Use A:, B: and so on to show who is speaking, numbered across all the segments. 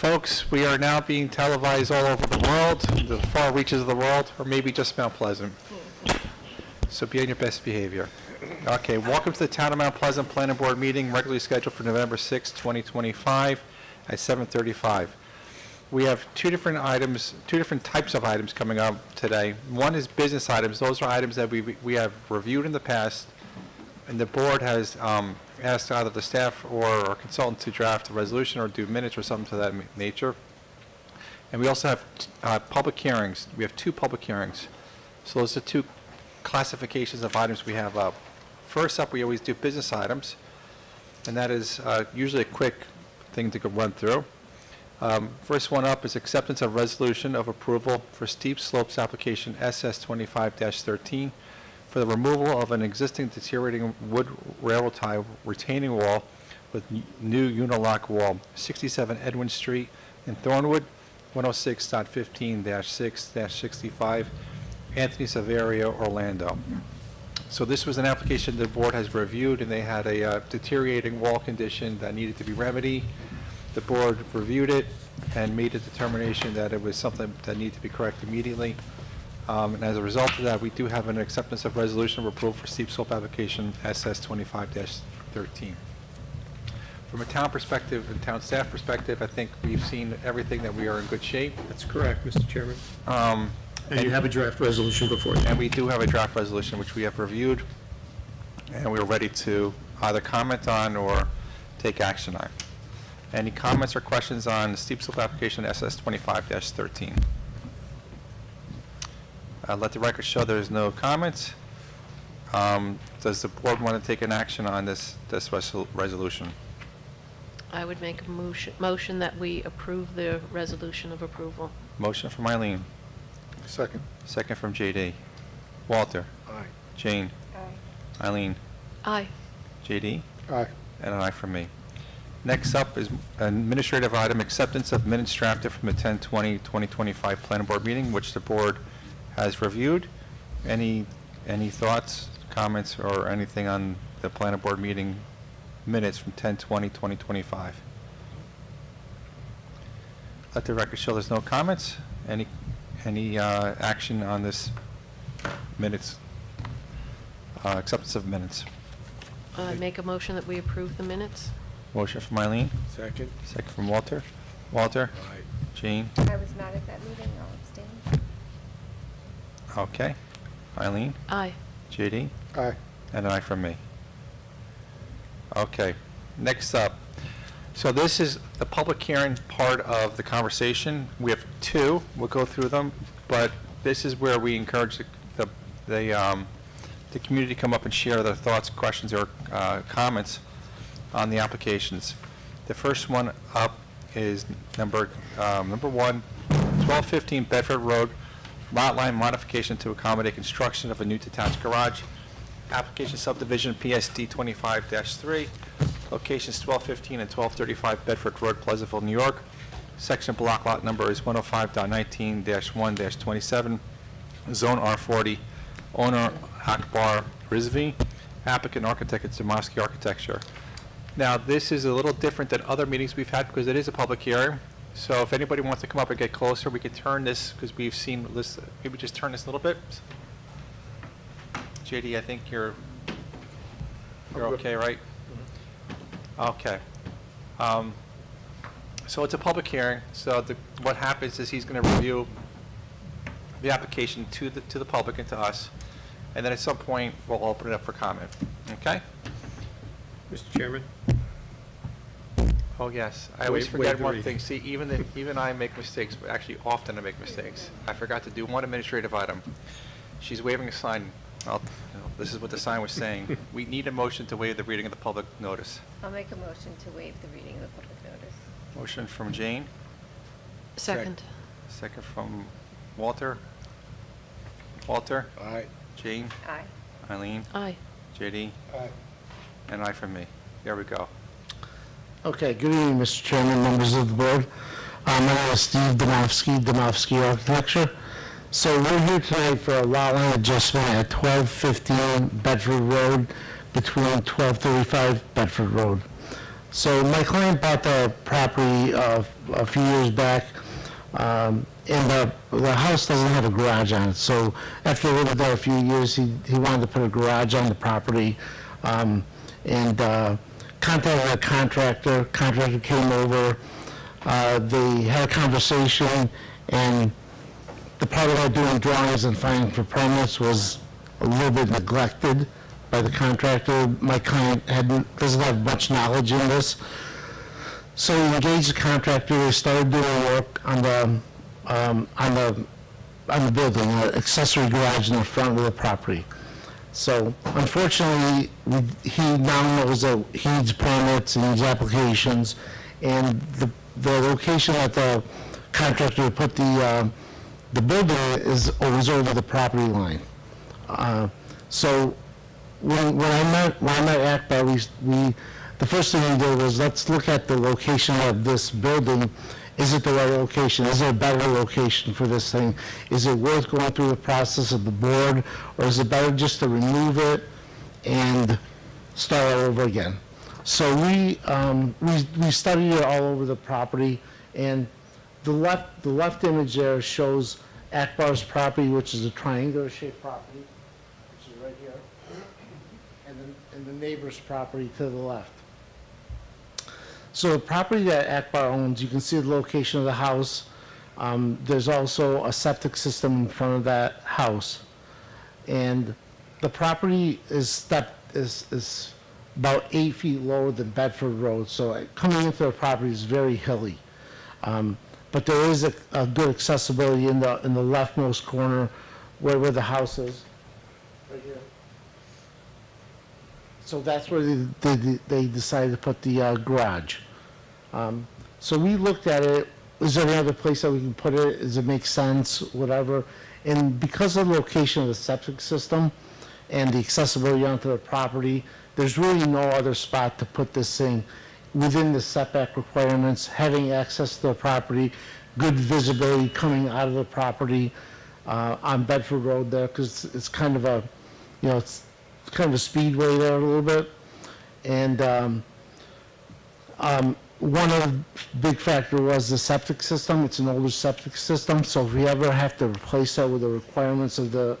A: Folks, we are now being televised all over the world, the far reaches of the world, or maybe just Mount Pleasant. So be on your best behavior. Okay, welcome to the Town of Mount Pleasant Planning Board meeting, regularly scheduled for November 6, 2025 at 7:35. We have two different types of items coming up today. One is business items. Those are items that we have reviewed in the past, and the board has asked either the staff or our consultant to draft a resolution or do minutes or something to that nature. And we also have public hearings. We have two public hearings. So those are two classifications of items we have up. First up, we always do business items, and that is usually a quick thing to go run through. First one up is acceptance of resolution of approval for steep slopes application SS25-13 for the removal of an existing deteriorating wood railroad tie retaining wall with new unilock wall, 67 Edwin Street in Thornwood, 106.15-6-65, Anthony Saverio, Orlando. So this was an application the board has reviewed, and they had a deteriorating wall condition that needed to be remedied. The board reviewed it and made a determination that it was something that needed to be corrected immediately. And as a result of that, we do have an acceptance of resolution of approval for steep slope application SS25-13. From a town perspective and town staff perspective, I think we've seen everything that we are in good shape.
B: That's correct, Mr. Chairman. And you have a draft resolution before you.
A: And we do have a draft resolution which we have reviewed, and we're ready to either comment on or take action on. Any comments or questions on the steep slope application SS25-13? Let the record show there's no comments. Does the board want to take an action on this resolution?
C: I would make a motion that we approve the resolution of approval.
A: Motion from Eileen.
B: Second.
A: Second from JD. Walter.
B: Aye.
A: Jane.
C: Aye.
A: Eileen.
C: Aye.
A: JD.
B: Aye.
A: And an aye from me. Next up is administrative item, acceptance of minutes drafted from the 10/20/2025 planning board meeting, which the board has reviewed. Any thoughts, comments, or anything on the planning board meeting minutes from 10/20/2025? Let the record show there's no comments. Any action on this minutes, acceptance of minutes?
C: Make a motion that we approve the minutes.
A: Motion from Eileen.
B: Second.
A: Second from Walter. Walter.
B: Aye.
A: Jane.
D: I was not at that meeting, I'll abstain.
A: Okay. Eileen.
C: Aye.
A: JD.
B: Aye.
A: And an aye from me. Okay. Next up. So this is the public hearing part of the conversation. We have two. We'll go through them, but this is where we encourage the community to come up and share their thoughts, questions, or comments on the applications. The first one up is number one, 1215 Bedford Road, lot line modification to accommodate construction of a new detached garage. Application subdivision PSD 25-3, locations 1215 and 1235 Bedford Road, Pleasantville, New York. Section block lot number is 105.19-1-27, zone R40, owner Akbar Rizvi, applicant architect at Zamovsky Architecture. Now, this is a little different than other meetings we've had because it is a public hearing. So if anybody wants to come up and get closer, we could turn this, because we've seen this, maybe just turn this a little bit. JD, I think you're okay, right? Okay. So it's a public hearing. So what happens is he's going to review the application to the public and to us, and then at some point we'll open it up for comment. Okay?
B: Mr. Chairman?
A: Oh, yes. I always
B: Waive
A: forget
B: the
A: one
B: reading.
A: thing. See, even I make mistakes, but actually often I make mistakes. I forgot to do one administrative item. She's waving a sign. This is what the sign was saying. We need a motion to waive the reading of the public notice.
D: I'll make a motion to waive the reading of the public notice.
A: Motion from Jane,
C: Second.
A: second from Walter. Walter,
B: Aye.
A: Jane,
D: Aye.
A: Eileen,
C: Aye.
A: JD,
B: Aye.
A: and I from me. There we go.
E: Okay, good evening, Mr. Chairman, members of the board. My name is Steve Domofsky Architecture. So we're here tonight for a lot line adjustment at 1215 Bedford Road between 1235 Bedford Road. So my client bought the property a few years back, and the house doesn't have a garage on it. So after living there a few years, he wanted to put a garage on the property, and contacted a contractor. Contractor came over. They had a conversation, and the part about doing drawings and filing for permits was a little bit neglected by the contractor. My client doesn't have much knowledge in this. So we engaged the contractor, they started doing work on the building, an accessory garage in the front of the property. So unfortunately, he now knows that he needs permits and needs applications, and the location that the contractor put the building was over the property line. So when I met Akbar, the first thing we did was, let's look at the location of this building. Is it the right location? Is there a better location for this thing? Is it worth going through the process of the board, or is it better just to remove it and start all over again? So we studied it all over the property, and the left image there shows Akbar's property, which is a triangular shaped property, which is right here, and the neighbor's property to the left. So the property that Akbar owns, you can see the location of the house. There's also a septic system in front of that house. And the property is about 8 feet lower than Bedford Road, so coming into the property is very hilly. But there is a good accessibility in the leftmost corner where the house is, right here. So that's where they decided to put the garage. So we looked at it, is there any other place that we can put it, does it make sense, whatever. And because of the location of the septic system and the accessibility onto the property, there's really no other spot to put this thing within the setback requirements, having access to the property, good visibility coming out of the property on Bedford Road there, because it's kind of a, it's kind of a speedway there a little bit. And one of the big factor was the septic system. It's an older septic system, so if we ever have to replace that with the requirements of the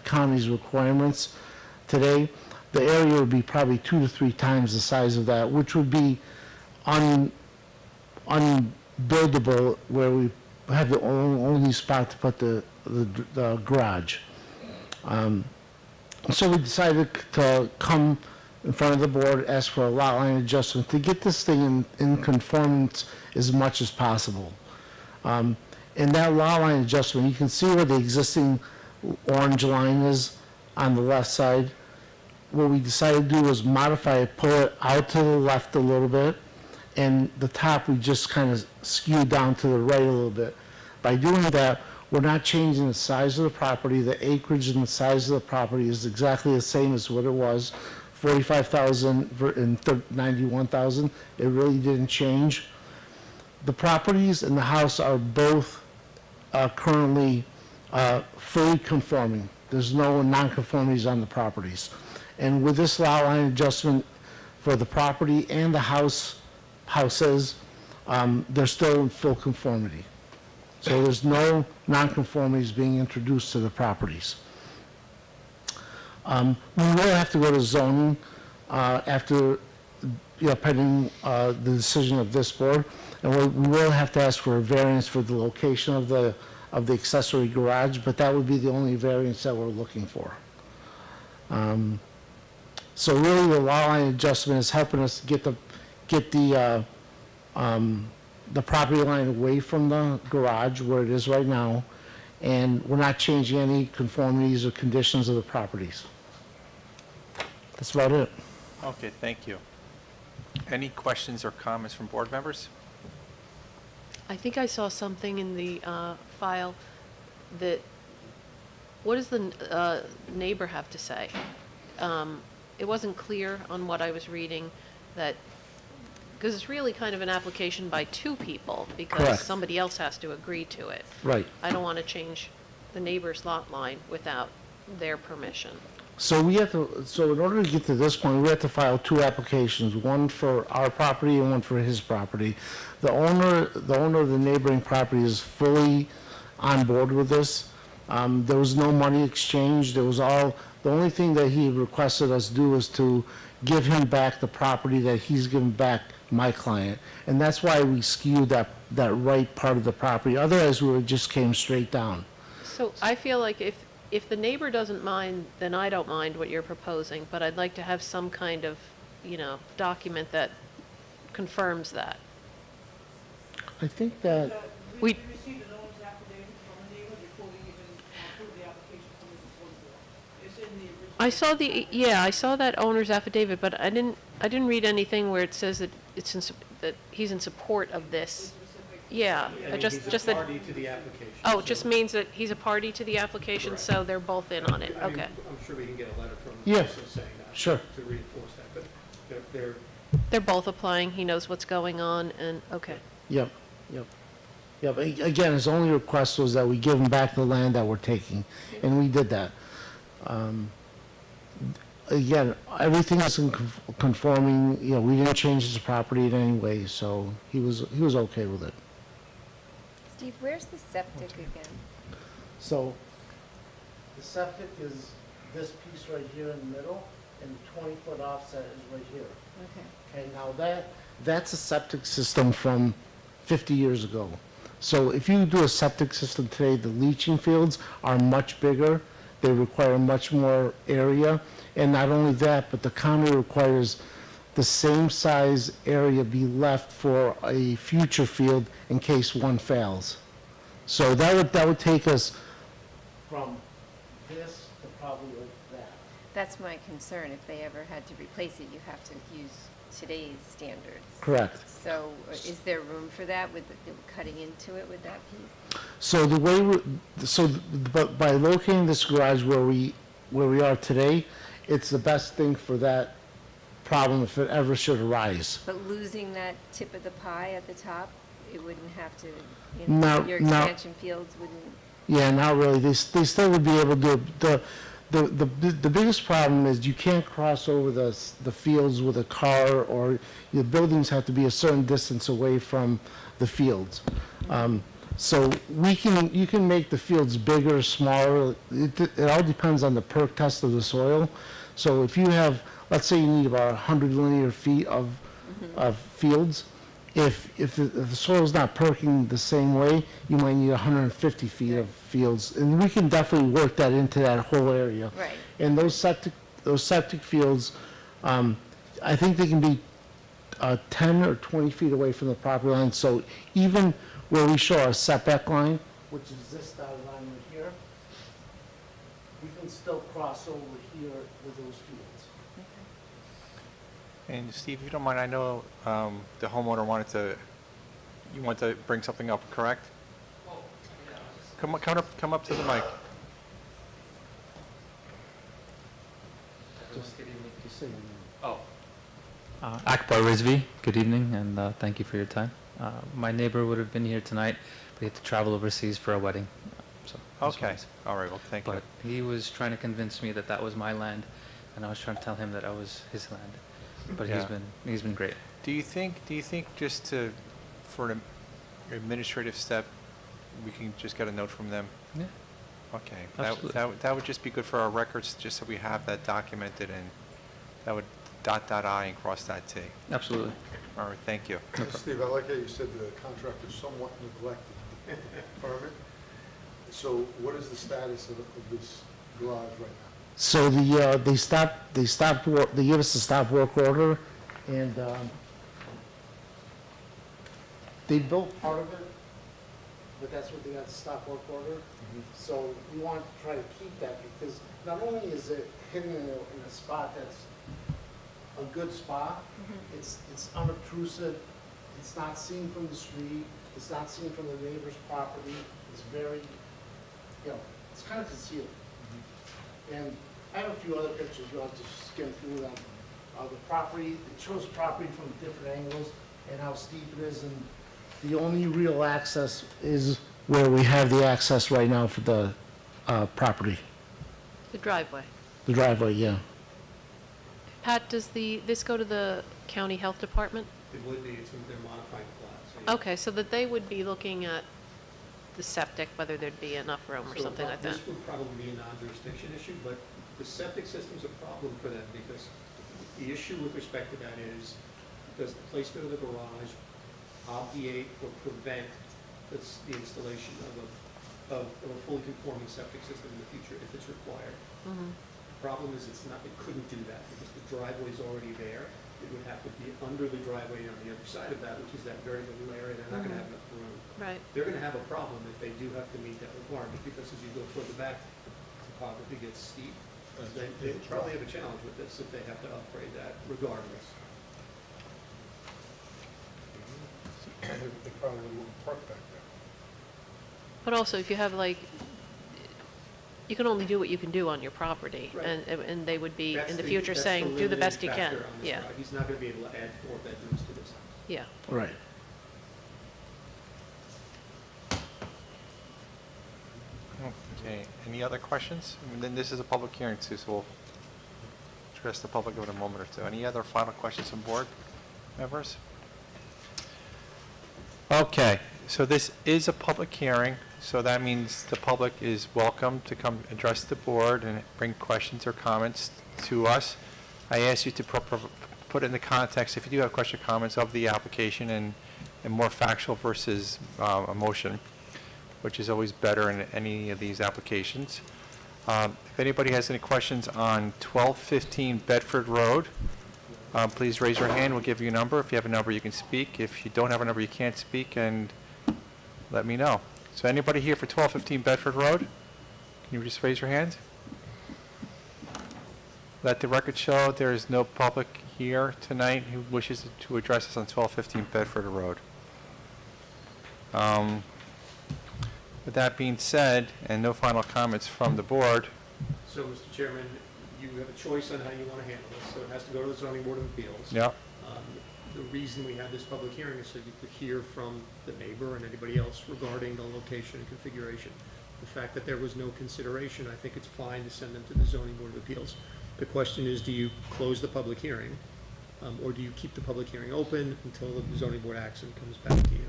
E: county's requirements today, the area would be probably 2 to 3 times the size of that, which would be unbuildable, where we have the only spot to put the garage. So we decided to come in front of the board, ask for a lot line adjustment to get this thing in conformance as much as possible. In that lot line adjustment, you can see where the existing orange line is on the left side. What we decided to do was modify it, pull it out to the left a little bit, and the top we just kind of skewed down to the right a little bit. By doing that, we're not changing the size of the property. The acreage and the size of the property is exactly the same as what it was, 45,000 and 91,000. It really didn't change. The properties and the house are both currently fully conforming. There's no nonconformities on the properties. And with this lot line adjustment for the property and the houses, they're still in full conformity. So there's no nonconformities being introduced to the properties. We will have to go to zoning after, pending the decision of this board, and we will have to ask for a variance for the location of the accessory garage, but that would be the only variance that we're looking for. So really, the lot line adjustment is helping us get the property line away from the garage where it is right now, and we're not changing any conformities or conditions of the properties. That's about it.
A: Okay, thank you. Any questions or comments from board members?
C: I think I saw something in the file that, what does the neighbor have to say? It wasn't clear on what I was reading that, because it's really kind of an application by 2 people, because
E: Correct.
C: somebody else has to agree to it.
E: Right.
C: I don't want to change the neighbor's lot line without their permission.
E: So in order to get to this point, we have to file two applications, one for our property and one for his property. The owner of the neighboring property is fully on board with this. There was no money exchanged, the only thing that he requested us do is to give him back the property that he's given back my client. And that's why we skewed that right part of the property, otherwise we would just came straight down.
C: So I feel like if the neighbor doesn't mind, then I don't mind what you're proposing, but I'd like to have some kind of, document that confirms that.
E: I think that,
C: We-
F: We received an owner's affidavit from the neighbor before we even approved the application from the zoning board. It's in the original.
C: I saw that owner's affidavit, but I didn't read anything where it says that that he's in support of this. Yeah, just that,
B: Party to the application.
C: oh, it just means that he's a party to the application, so they're both in on it,
B: I mean,
C: okay.
B: I'm sure we can get a letter from
E: Yeah,
B: also saying that.
E: sure.
B: To reinforce that, but they're
C: They're both applying, he knows what's going on, and, okay.
E: Yep. Again, his only request was that we give him back the land that we're taking, and we did that. Again, everything is conforming, we didn't change his property in any way, so he was okay with it.
D: Steve, where's the septic again?
E: So, the septic is this piece right here in the middle, and the 20-foot offset is right here.
D: Okay.
E: Okay, now that's a septic system from 50 years ago. So if you do a septic system today, the leaching fields are much bigger. They require much more area. And not only that, but the county requires the same size area be left for a future field in case one fails. So that would take us from this to probably like that.
D: That's my concern. If they ever had to replace it, you have to use today's standards.
E: Correct.
D: So is there room for that with cutting into it with that piece?
E: So but by locating this garage where we are today, it's the best thing for that problem if it ever should arise.
D: But losing that tip of the pie at the top, it wouldn't have to,
E: No,
D: your
E: no.
D: expansion fields wouldn't,
E: Yeah, not really. They still would be able to do it. The biggest problem is you can't cross over the fields with a car, or your buildings have to be a certain distance away from the fields. So you can make the fields bigger, smaller. It all depends on the perk test of the soil. So if you have, let's say you need about 100 linear feet of fields, if the soil's not perking the same way, you might need 150 feet of fields. And we can definitely work that into that whole area.
D: right.
E: And those septic fields, I think they can be 10 or 20 feet away from the property line. So even where we show our setback line, which is this dotted line right here, we can still cross over here with those fields.
A: And Steve, if you don't mind, I know the homeowner wanted to bring something up, correct? Come up to the mic.
G: Akbar Rizvi, good evening, and thank you for your time. My neighbor would have been here tonight, but he had to travel overseas for a wedding. So that's why
A: Okay,
G: he's-
A: all right, well, thank you.
G: But he was trying to convince me that that was my land, and I was trying to tell him that I was his land. But
A: Yeah.
G: he's been great.
A: Do you think just for an administrative step, we can just get a note from them?
G: Yeah,
A: Okay.
G: Absolutely.
A: That would just be good for our records, just so we have that documented, and that would dot I and cross that T.
G: absolutely.
A: All right, thank you.
H: Steve, I like how you said the contractor somewhat neglected the permit. So what is the status of this garage right now?
E: So they gave us a stop work order, and they built part of it, but that's what they got, the stop work order. So we want to try to keep that, because not only is it hidden in a spot that's a good spot, it's unobtrusive, it's not seen from the street, it's not seen from the neighbor's property, it's very, it's kind of concealed. And I have a few other pictures, you'll have to skim through them. The property, it shows property from different angles and how steep it is, and the only real access is where we have the access right now for the property.
C: The driveway.
E: The driveway, yeah.
C: Pat, does this go to the county health department?
B: It would be, it's, they're modifying the plat. So yeah.
C: Okay, so that they would be looking at the septic, whether there'd be enough room or
B: So
C: something like that.
B: This would probably be a non-jurisdiction issue, but the septic system's a problem for them because the issue with respect to that is, does the placement of the garage obviate or prevent the installation of a fully conforming septic system in the future if it's required?
C: Mhm.
B: The problem is it couldn't do that because the driveway's already there. It would have to be under the driveway on the other side of that, which is that very little area. They're not gonna have enough room.
C: Right.
B: They're gonna have a problem if they do have to meet that requirement, because as you go toward the back, topography gets steep. They probably have a challenge with this if they have to upgrade that regardless.
H: And they probably wouldn't park back there.
C: But also, if you have like, you can only do what you can do on your property,
B: Right.
C: and they would be
B: That's
C: in the future
B: that's
C: saying, do the
B: limiting
C: best you can.
B: factor on this
C: Yeah,
B: drive. He's not gonna be able to add 4 bedrooms to this house.
C: yeah.
E: Right.
A: Okay, any other questions? And then this is a public hearing too, so we'll address the public in a moment or two. Any other final questions from board members? Okay, so this is a public hearing, so that means the public is welcome to come address the board and bring questions or comments to us. I ask you to put in the context, if you do have questions or comments, of the application and more factual versus emotion, which is always better in any of these applications. If anybody has any questions on 1215 Bedford Road, please raise your hand. We'll give you a number. If you have a number, you can speak. If you don't have a number, you can't speak, and let me know. So anybody here for 1215 Bedford Road? Can you just raise your hand? Let the record show there is no public here tonight who wishes to address us on 1215 Bedford Road. With that being said, and no final comments from the board,
B: So, Mr. Chairman, you have a choice on how you want to handle this, so it has to go to the zoning board of appeals.
A: yeah,
B: The reason we had this public hearing is so you could hear from the neighbor and anybody else regarding the location and configuration. The fact that there was no consideration, I think it's fine to send them to the zoning board of appeals. The question is, do you close the public hearing, or do you keep the public hearing open until the zoning board acts and comes back to you?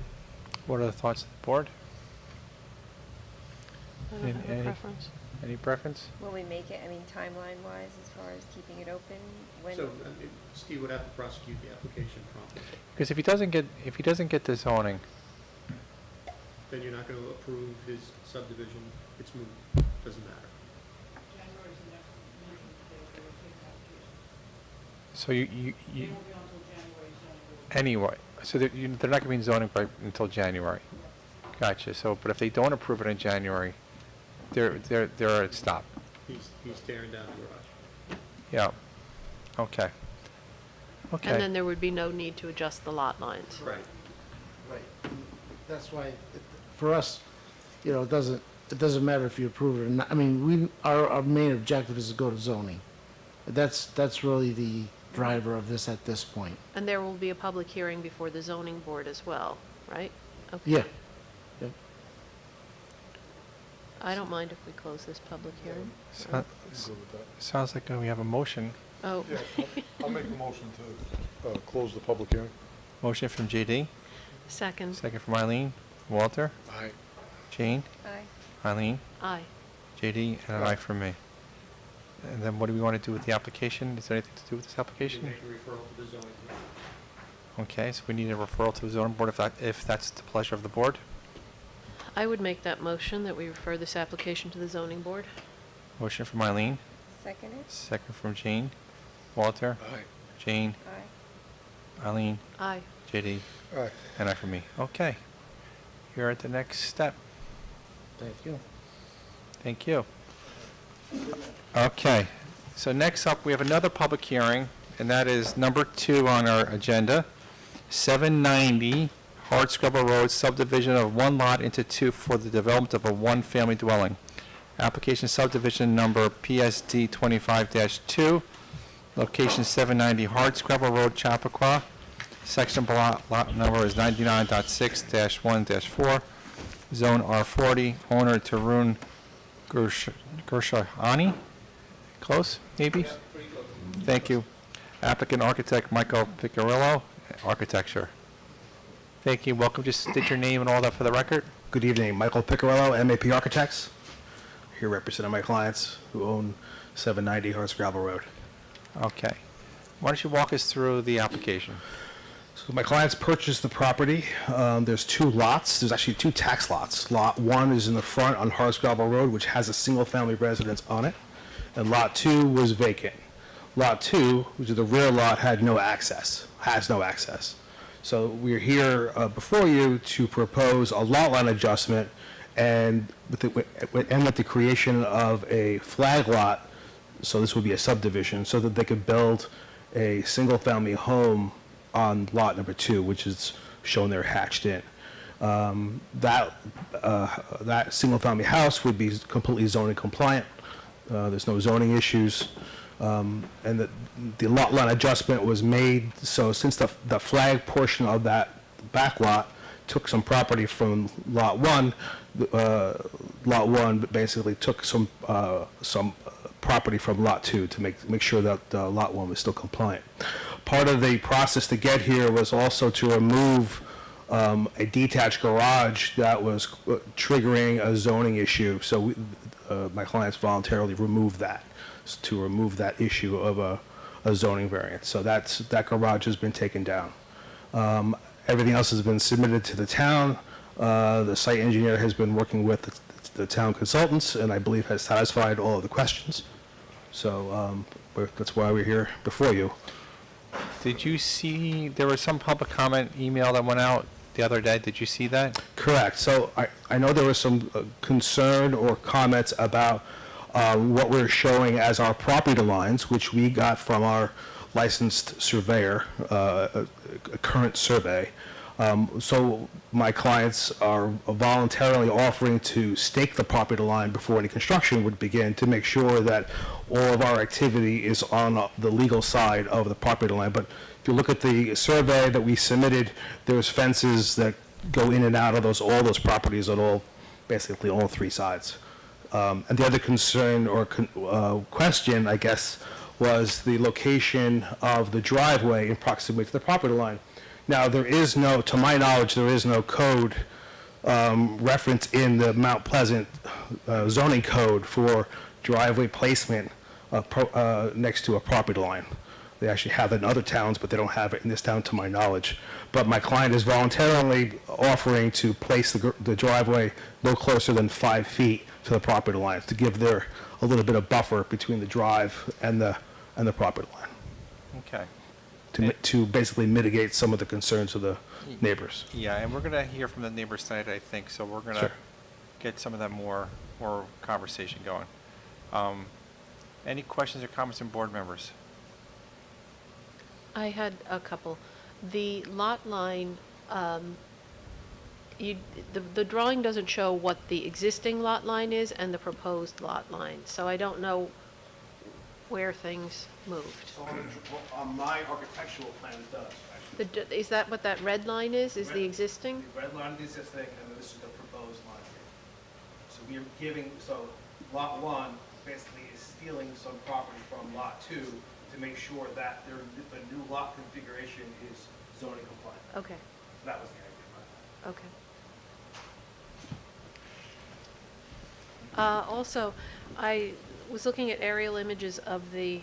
A: what are the thoughts of the board?
C: I don't have a
A: Any-
C: preference.
A: Any preference?
D: Will we make it, I mean, timeline-wise, as far as keeping it open? When?
B: So, Steve would have to prosecute the application promptly.
A: Because if he doesn't get the zoning,
B: Then you're not going to approve his subdivision, it's moot, doesn't matter.
F: January is the next meeting they will take the application.
A: so you
F: It won't be until January zoning board.
A: anyway, so they're not going to be in zoning until January. Gotcha. So, but if they don't approve it in January, they're at stop.
B: He's tearing down the garage.
A: Yeah. Okay. Okay.
C: And then there would be no need to adjust the lot lines.
B: Right.
E: Right. That's why, for us, you know, it doesn't matter if you approve it or not. I mean, our main objective is to go to zoning. That's really the driver of this at this point.
C: And there will be a public hearing before the zoning board as well, right? Okay.
E: Yeah.
C: I don't mind if we close this public hearing.
A: So-
H: Good with that.
A: Sounds like we have a motion.
C: Oh,
H: Yeah, I'll make a motion to close the public hearing.
A: Motion from JD,
C: second.
A: second from Eileen. Walter?
H: Aye.
A: Jane?
D: Aye.
A: Eileen?
C: Aye.
A: JD, and an aye from me. And then what do we want to do with the application? Is there anything to do with this
B: You
A: application?
B: make a referral to the zoning board.
A: Okay, so we need a referral to the zoning board if that's the pleasure of the board.
C: I would make that motion that we refer this application to the zoning board.
A: Motion from Eileen,
D: Seconded?
A: second from Jane. Walter?
H: Aye.
A: Jane?
D: Aye.
A: Eileen?
C: Aye.
A: JD?
H: Aye.
A: And I from me. Okay. You're at the next step.
E: Thank you.
A: Thank you. Okay, so next up, we have another public hearing, and that is number 2 on our agenda, 790 Hardscrabble Road, subdivision of one lot into 2 for the development of a one-family dwelling. Application subdivision number PSD 25-2, location 790 Hardscrabble Road, Chappaqua. Section lot number is 99.6-1-4, zone R40, owner Tarun Gershani, Close, maybe? Thank you. Applicant architect Michael Piccirillo, architecture. Thank you. Welcome. Just state your name and all that for the record.
I: Good evening, Michael Piccirillo, MAP Architects, here representing my clients who own 790 Hardscrabble Road.
A: Okay. Why don't you walk us through the application?
I: So my clients purchased the property. There's two lots. There's actually two tax lots. Lot 1 is in the front on Hardscrabble Road, which has a single-family residence on it, and Lot 2 was vacant. Lot 2, which is the rear lot, has no access. So we're here before you to propose a lot line adjustment and with the creation of a flag lot, so this would be a subdivision, so that they could build a single-family home on lot number 2, which is shown there hatched in. That single-family house would be completely zoning compliant. There's no zoning issues. And the lot line adjustment was made, so since the flag portion of that back lot took some property from Lot 1, Lot 1 basically took some property from Lot 2 to make sure that Lot 1 was still compliant. Part of the process to get here was also to remove a detached garage that was triggering a zoning issue, so my clients voluntarily removed that, to remove that issue of a zoning variance. So that garage has been taken down. Everything else has been submitted to the town. The site engineer has been working with the town consultants, and I believe has satisfied all of the questions. So that's why we're here before you.
A: Did you see, there was some public comment email that went out the other day. Did you see that?
I: Correct. So I know there was some concern or comments about what we're showing as our property lines, which we got from our licensed surveyor, a current survey. So my clients are voluntarily offering to stake the property line before any construction would begin to make sure that all of our activity is on the legal side of the property line. But if you look at the survey that we submitted, there's fences that go in and out of all those properties on basically all three sides. And the other concern or question, I guess, was the location of the driveway in proximity to the property line. Now, to my knowledge, there is no code reference in the Mount Pleasant zoning code for driveway placement next to a property line. They actually have it in other towns, but they don't have it in this town, to my knowledge. But my client is voluntarily offering to place the driveway no closer than 5 feet to the property line to give a little bit of buffer between the drive and the property line,
A: Okay.
I: to basically mitigate some of the concerns of the neighbors.
A: Yeah, and we're going to hear from the neighbors tonight, I think, so we're going to
I: Sure.
A: get some of that more conversation going. Any questions or comments from board members?
C: I had a couple. The lot line, the drawing doesn't show what the existing lot line is and the proposed lot line, so I don't know where things moved.
J: So on my architectural plan, it does, actually.
C: Is that what that red line is the existing?
J: The red line is existing, and this is the proposed line here. So lot 1 basically is stealing some property from lot 2 to make sure that the new lot configuration is zoning compliant.
C: Okay,
J: That was the idea behind that.
C: okay. Also, I was looking at aerial images of the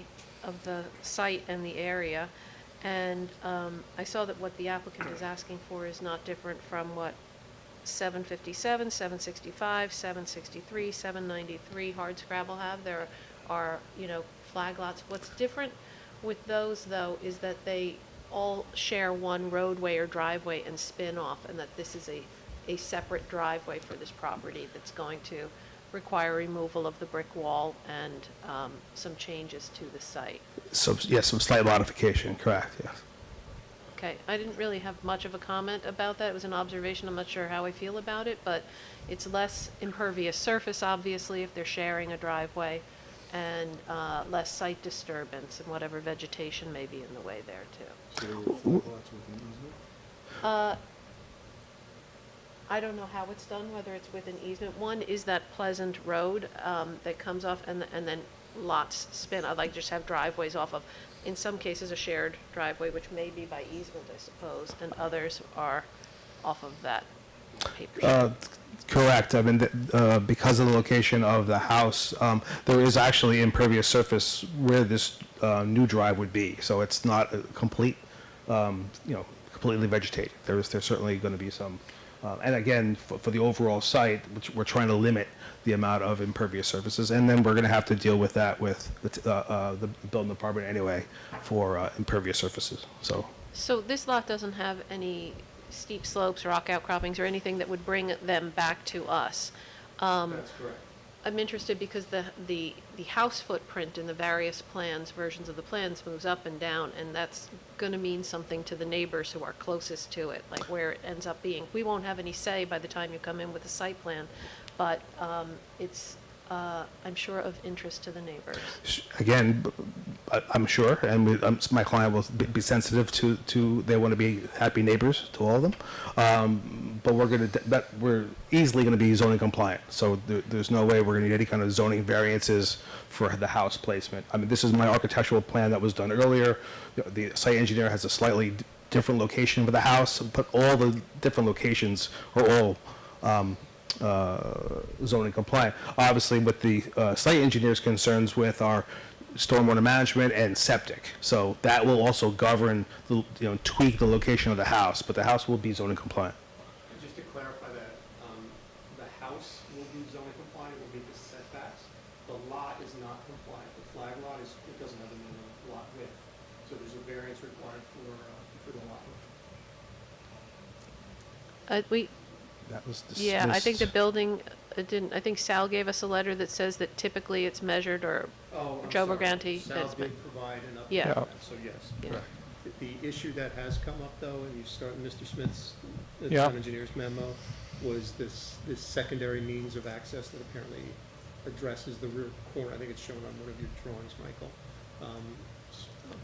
C: site and the area, and I saw that what the applicant is asking for is not different from what 757, 765, 763, 793 Hardscrabble have. There are, flag lots. What's different with those, though, is that they all share one roadway or driveway and spin off, and that this is a separate driveway for this property that's going to require removal of the brick wall and some changes to the site.
I: So, yes, some slight modification, correct, yes.
C: Okay, I didn't really have much of a comment about that. It was an observation. I'm not sure how I feel about it, but it's less impervious surface, obviously, if they're sharing a driveway, and less site disturbance and whatever vegetation may be in the way there, too. I don't know how it's done, whether it's with an easement. One is that Pleasant Road that comes off, and then lots spin. I'd like to just have driveways off of, in some cases, a shared driveway, which may be by easement, I suppose, and others are off of that paper street.
I: Correct. I mean, because of the location of the house, there is actually impervious surface where this new drive would be. So it's not a complete, completely vegetated. There's certainly going to be some, and again, for the overall site, which we're trying to limit the amount of impervious surfaces, and then we're going to have to deal with that with the building department anyway for impervious surfaces.
C: So this lot doesn't have any steep slopes, rock outcroppings, or anything that would bring them back to us.
B: That's correct.
C: I'm interested because the house footprint in the various plans, versions of the plans, moves up and down, and that's going to mean something to the neighbors who are closest to it, like where it ends up being. We won't have any say by the time you come in with a site plan, but it's, I'm sure, of interest to the neighbors.
I: Again, I'm sure, and my client will be sensitive to they want to be happy neighbors to all of them. But we're easily going to be zoning compliant. So there's no way we're going to need any kind of zoning variances for the house placement. I mean, this is my architectural plan that was done earlier. The site engineer has a slightly different location for the house, but all the different locations are all zoning compliant. Obviously, with the site engineer's concerns with our stormwater management and septic. So that will also govern, tweak the location of the house, but the house will be zoning compliant.
B: And just to clarify that, the house will be zoning compliant, it will meet the setbacks. The lot is not compliant. The flag lot it doesn't have a minimum lot width. So there's a variance required for the lot width.
I: That was
C: Yeah, I think the
I: dismissed.
C: building, I think Sal gave us a letter that says that typically it's measured, or
B: Oh, I'm
C: Joe
B: sorry.
C: Briganti,
B: Sal
C: that's
B: did provide an update
C: Yeah.
B: on that, so yes.
C: Yeah.
B: correct. The issue that has come up, though, and you start in Mr. Smith's, the
A: Yeah.
B: town engineer's memo, was this secondary means of access that apparently addresses the rear corner. I think it's shown on one of your drawings, Michael.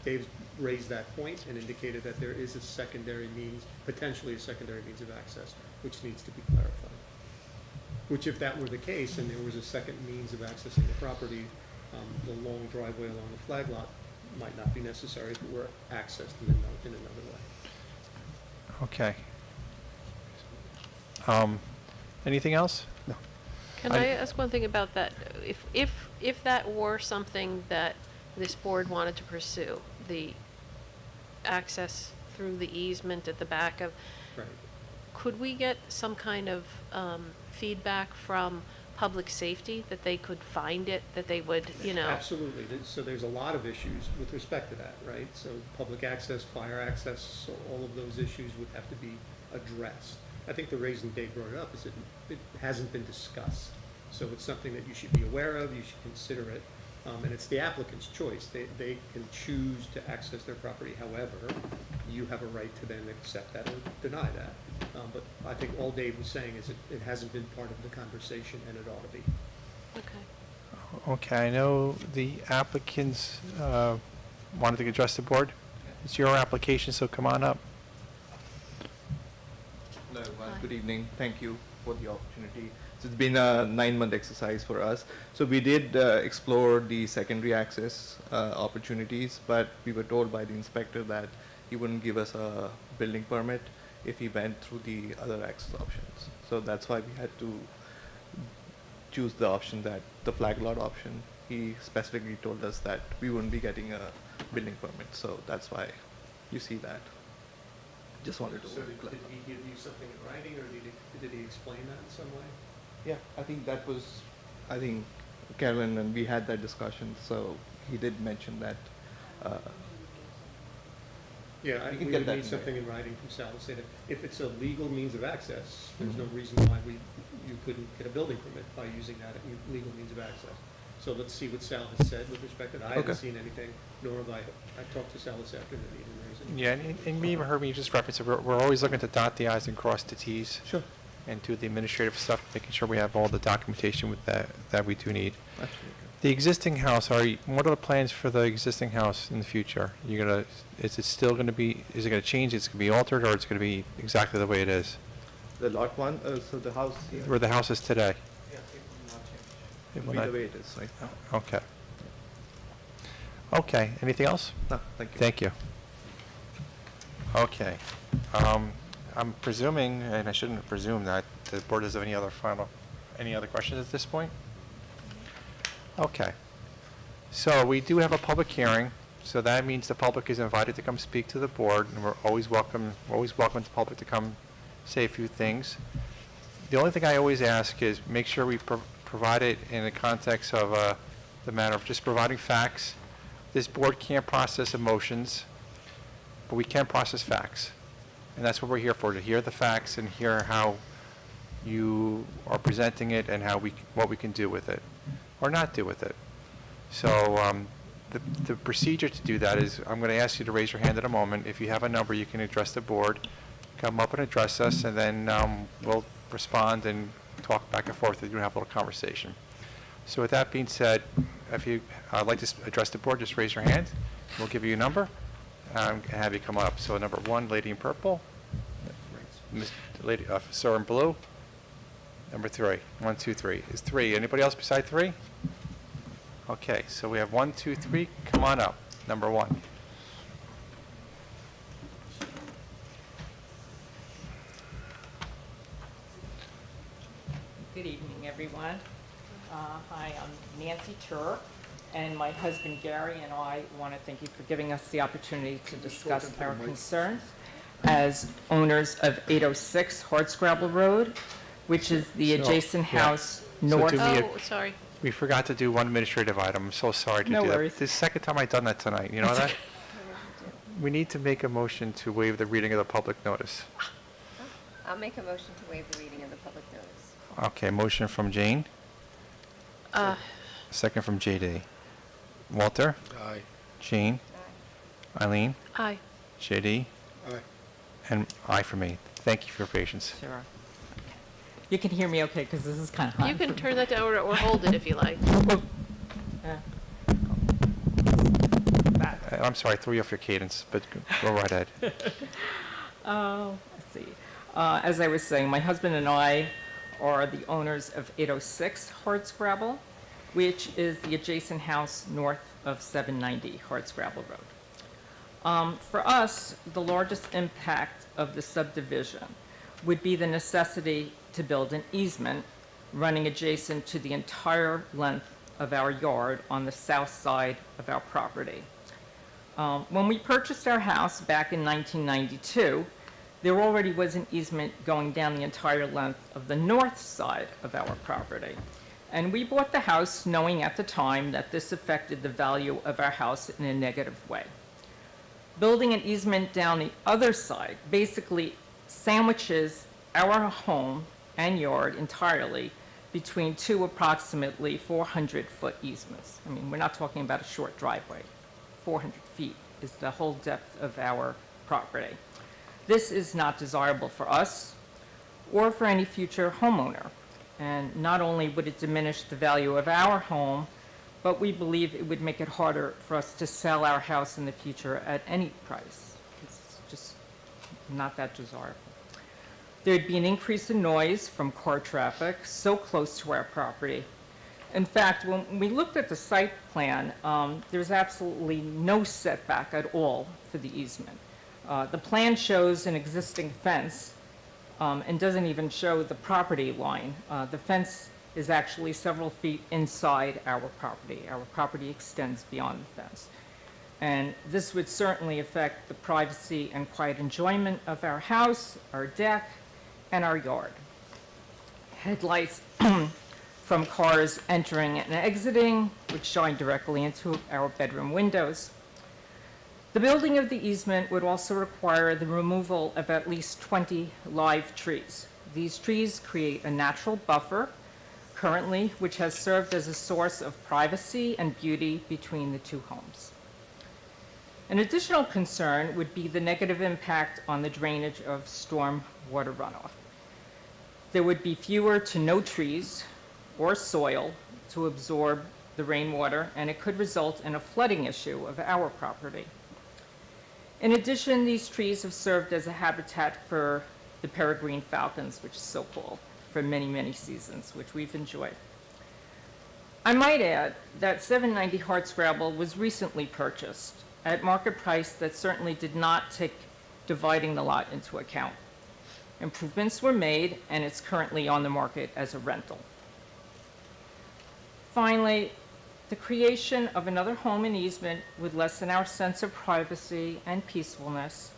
B: Dave's raised that point and indicated that there is a secondary means, potentially a secondary means of access, which needs to be clarified. Which, if that were the case, and there was a second means of accessing the property, the long driveway along the flag lot might not be necessary if it were accessed in another way.
A: Okay. Anything else?
C: Can I ask one thing about that? If that were something that this board wanted to pursue, the access through the easement at the back of,
B: Right.
C: could we get some kind of feedback from public safety, that they could find it, that they would,
B: Absolutely. So there's a lot of issues with respect to that, right? So public access, fire access, so all of those issues would have to be addressed. I think the reason Dave brought it up is that it hasn't been discussed. So it's something that you should be aware of, you should consider it. And it's the applicant's choice. They can choose to access their property however. You have a right to then accept that or deny that. But I think all Dave was saying is it hasn't been part of the conversation, and it ought to be.
C: Okay.
A: Okay, I know the applicants wanted to address the board. It's your application, so come on up.
K: Hello, everyone.
C: Hi.
K: Good evening. Thank you for the opportunity. So it's been a 9-month exercise for us. So we did explore the secondary access opportunities, but we were told by the inspector that he wouldn't give us a building permit if he went through the other access options. So that's why we had to choose the option that the flag lot option. He specifically told us that we wouldn't be getting a building permit. So that's why you see that. Just wanted to
B: So did
K: clarify.
B: he give you something in writing, or did he explain that in some way?
K: Yeah, I think that was, Kevin, and we had that discussion, so he did mention that.
B: Yeah,
K: We
B: we
K: can
B: would
K: get that
B: need
K: in
B: something in writing from Sal to say that if it's a legal means of access, there's no reason why you couldn't get a building permit by using that legal means of access. So let's see what Sal has said with respect to that. I haven't
K: Okay.
B: seen anything, nor have I talked to Sal this afternoon, he didn't raise it.
A: Yeah, and you even heard me just reference it. We're always looking to dot the i's and cross the t's.
K: Sure.
A: And do the administrative stuff, making sure we have all the documentation with that we do need.
K: Absolutely.
A: The existing house, what are the plans for the existing house in the future? Is it still gonna be, is it gonna change, it's gonna be altered, or it's gonna be exactly the way it is?
K: The lot one, so the house here?
A: Where the house is today?
K: Yeah, it will not change.
A: It
K: It
A: will
K: will be
A: not-
K: the way it is right now.
A: Okay. Okay, anything else?
K: No, thank you.
A: Thank you. Okay. I'm presuming, and I shouldn't presume that the board doesn't have any other questions at this point? Okay. So we do have a public hearing, so that means the public is invited to come speak to the board, and we're always welcome the public to come say a few things. The only thing I always ask is make sure we provide it in the context of the matter of just providing facts. This board can't process emotions, but we can process facts. And that's what we're here for, to hear the facts and hear how you are presenting it and what we can do with it, or not do with it. So the procedure to do that is, I'm going to ask you to raise your hand in a moment. If you have a number, you can address the board, come up and address us, and then we'll respond and talk back and forth and have a little conversation. So with that being said, if you'd like to address the board, just raise your hand. We'll give you a number and have you come up. So number 1, lady in purple. Lady, sir in blue. Number 3. 1, 2, 3. Is 3. Anybody else beside 3? Okay, so we have 1, 2, 3. Come on up. Number 1.
L: Good evening, everyone. Hi, I'm Nancy Turr, and my husband Gary and I want to thank you for giving us the opportunity to discuss our concerns as owners of 806 Hardscrabble Road, which is the
A: So,
L: adjacent
A: yeah.
L: house
A: So
L: north.
A: do me a-
C: Oh, sorry.
A: We forgot to do one administrative item. I'm so sorry to
L: No
A: do that.
L: worries.
A: This is the second time I've done that tonight. You know that? We need to make a motion to waive the reading of the public notice.
D: I'll make a motion to waive the reading of the public notice.
A: Okay, motion from Jane, second from JD. Walter?
H: Aye.
A: Jane?
D: Aye.
A: Eileen?
C: Aye.
A: JD?
H: Aye.
A: And aye for me. Thank you for your patience.
L: Sure. You can hear me okay, because this is kind of hot.
C: You can turn that down or hold it if you like.
A: I'm sorry, I threw you off your cadence, but go right ahead.
L: Let's see. As I was saying, my husband and I are the owners of 806 Hardscrabble, which is the adjacent house north of 790 Hardscrabble Road. For us, the largest impact of the subdivision would be the necessity to build an easement running adjacent to the entire length of our yard on the south side of our property. When we purchased our house back in 1992, there already was an easement going down the entire length of the north side of our property. And we bought the house knowing at the time that this affected the value of our house in a negative way. Building an easement down the other side basically sandwiches our home and yard entirely between two approximately 400-foot easements. I mean, we're not talking about a short driveway. 400 feet is the whole depth of our property. This is not desirable for us or for any future homeowner. And not only would it diminish the value of our home, but we believe it would make it harder for us to sell our house in the future at any price. It's just not that desirable. There'd be an increase in noise from car traffic so close to our property. In fact, when we looked at the site plan, there's absolutely no setback at all for the easement. The plan shows an existing fence and doesn't even show the property line. The fence is actually several feet inside our property. Our property extends beyond the fence. And this would certainly affect the privacy and quiet enjoyment of our house, our deck, and our yard. Headlights from cars entering and exiting would shine directly into our bedroom windows. The building of the easement would also require the removal of at least 20 live trees. These trees create a natural buffer currently, which has served as a source of privacy and beauty between the two homes. An additional concern would be the negative impact on the drainage of storm water runoff. There would be fewer to no trees or soil to absorb the rainwater, and it could result in a flooding issue of our property. In addition, these trees have served as a habitat for the peregrine falcons, which is so cool, for many, many seasons, which we've enjoyed. I might add that 790 Hardscrabble was recently purchased at market price that certainly did not take dividing the lot into account. Improvements were made, and it's currently on the market as a rental. Finally, the creation of another home in easement would lessen our sense of privacy and peacefulness.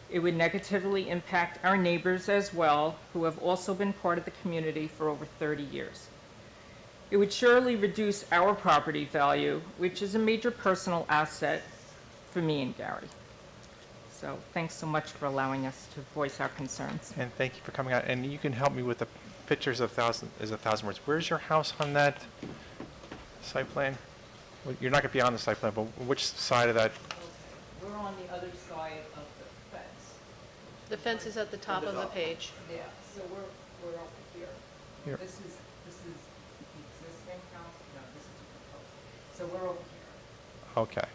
L: It would negatively impact our neighbors as well, who have also been part of the community for over 30 years. It would surely reduce our property value, which is a major personal asset for me and Gary. So thanks so much for allowing us to voice our concerns.
A: And thank you for coming out. And you can help me with the pictures of is a thousand words. Where's your house on that site plan? Well, you're not going to be on the site plan, but which side of that?
F: We're on the other side of the fence.
C: The fence is at the top of the page.
F: Yeah, so we're over here.
A: Here.
L: This is the existing house, no, this is the proposed. So we're over here.
A: Okay.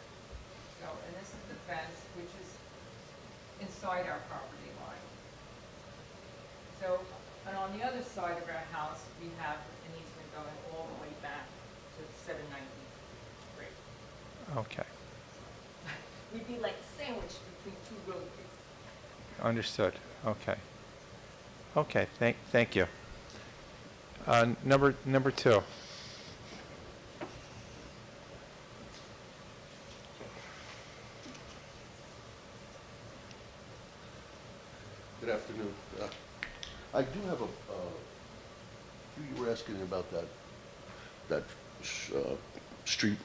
L: So, and this is the fence, which is inside our property line. So, and on the other side of our house, we have an easement going all the way back to 793.
A: Okay.
L: We'd be like sandwiched between two roadways.
A: Understood. Okay. Okay. Thank you. Number two.
M: Good afternoon. I do have you were asking about that street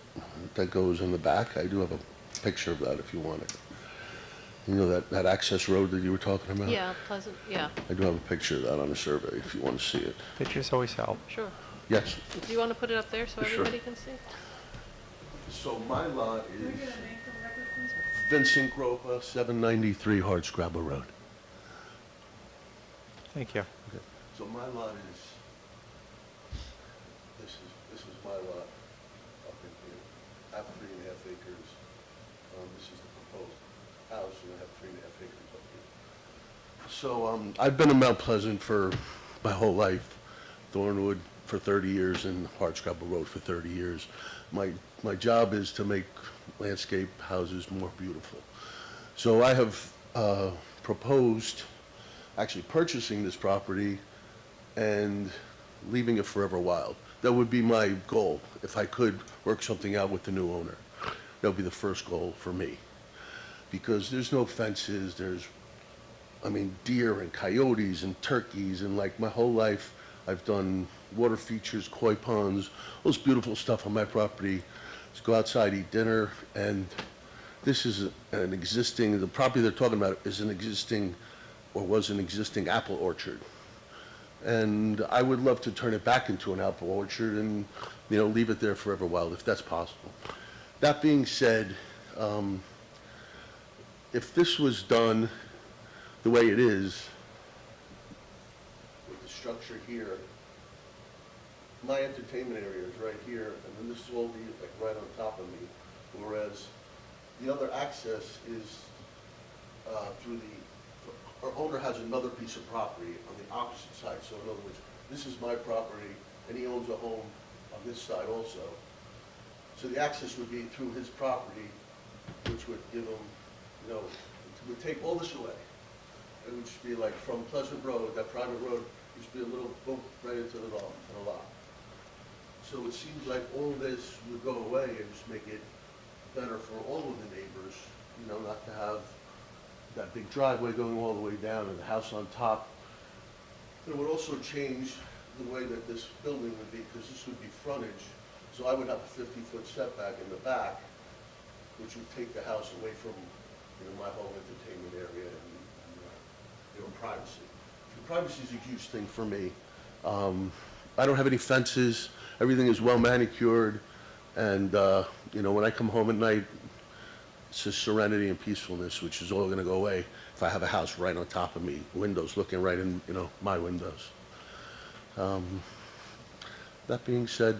M: that goes in the back. I do have a picture of that if you want it. You know that access road that you were talking about?
C: Yeah, Pleasant, yeah,
M: I do have a picture of that on the survey if you want to see it.
A: Pictures always help.
C: sure.
M: Yes.
C: Do you want to put it up there so
M: Sure.
C: everybody can see?
M: So my lot
F: Can we
M: is
F: get a name for the record, please?
M: Vincent Gropa, 793 Hardscrabble Road.
A: Thank you.
M: Okay. So my lot is, this is my lot up in here. I have 3.5 acres. This is the proposed house, and I have 3.5 acres up here. So I've been in Mount Pleasant for my whole life, Thornwood for 30 years and Hardscrabble Road for 30 years. My job is to make landscape houses more beautiful. So I have proposed actually purchasing this property and leaving it forever wild. That would be my goal, if I could work something out with the new owner. That would be the first goal for me. Because there's no fences, deer and coyotes and turkeys, and like my whole life, I've done water features, koi ponds, all this beautiful stuff on my property. Just go outside, eat dinner, and this is the property they're talking about is an existing, or was an existing apple orchard. And I would love to turn it back into an apple orchard and, leave it there forever wild, if that's possible. That being said, if this was done the way it is, with the structure here, my entertainment area is right here, and then this will be like right on top of me, whereas the other access is through our owner has another piece of property on the opposite side. So in other words, this is my property, and he owns a home on this side also. So the access would be through his property, which would give him, it would take all this away. It would just be like from Pleasant Road, that private road, just be a little boom right into the lot. So it seems like all this would go away and just make it better for all of the neighbors, not to have that big driveway going all the way down and the house on top. It would also change the way that this building would be, because this would be frontage. So I would have a 50-foot setback in the back, which would take the house away from, my whole entertainment area and privacy. Privacy is a huge thing for me. I don't have any fences. Everything is well manicured, and when I come home at night, it's just serenity and peacefulness, which is all going to go away if I have a house right on top of me, windows looking right in, my windows. That being said,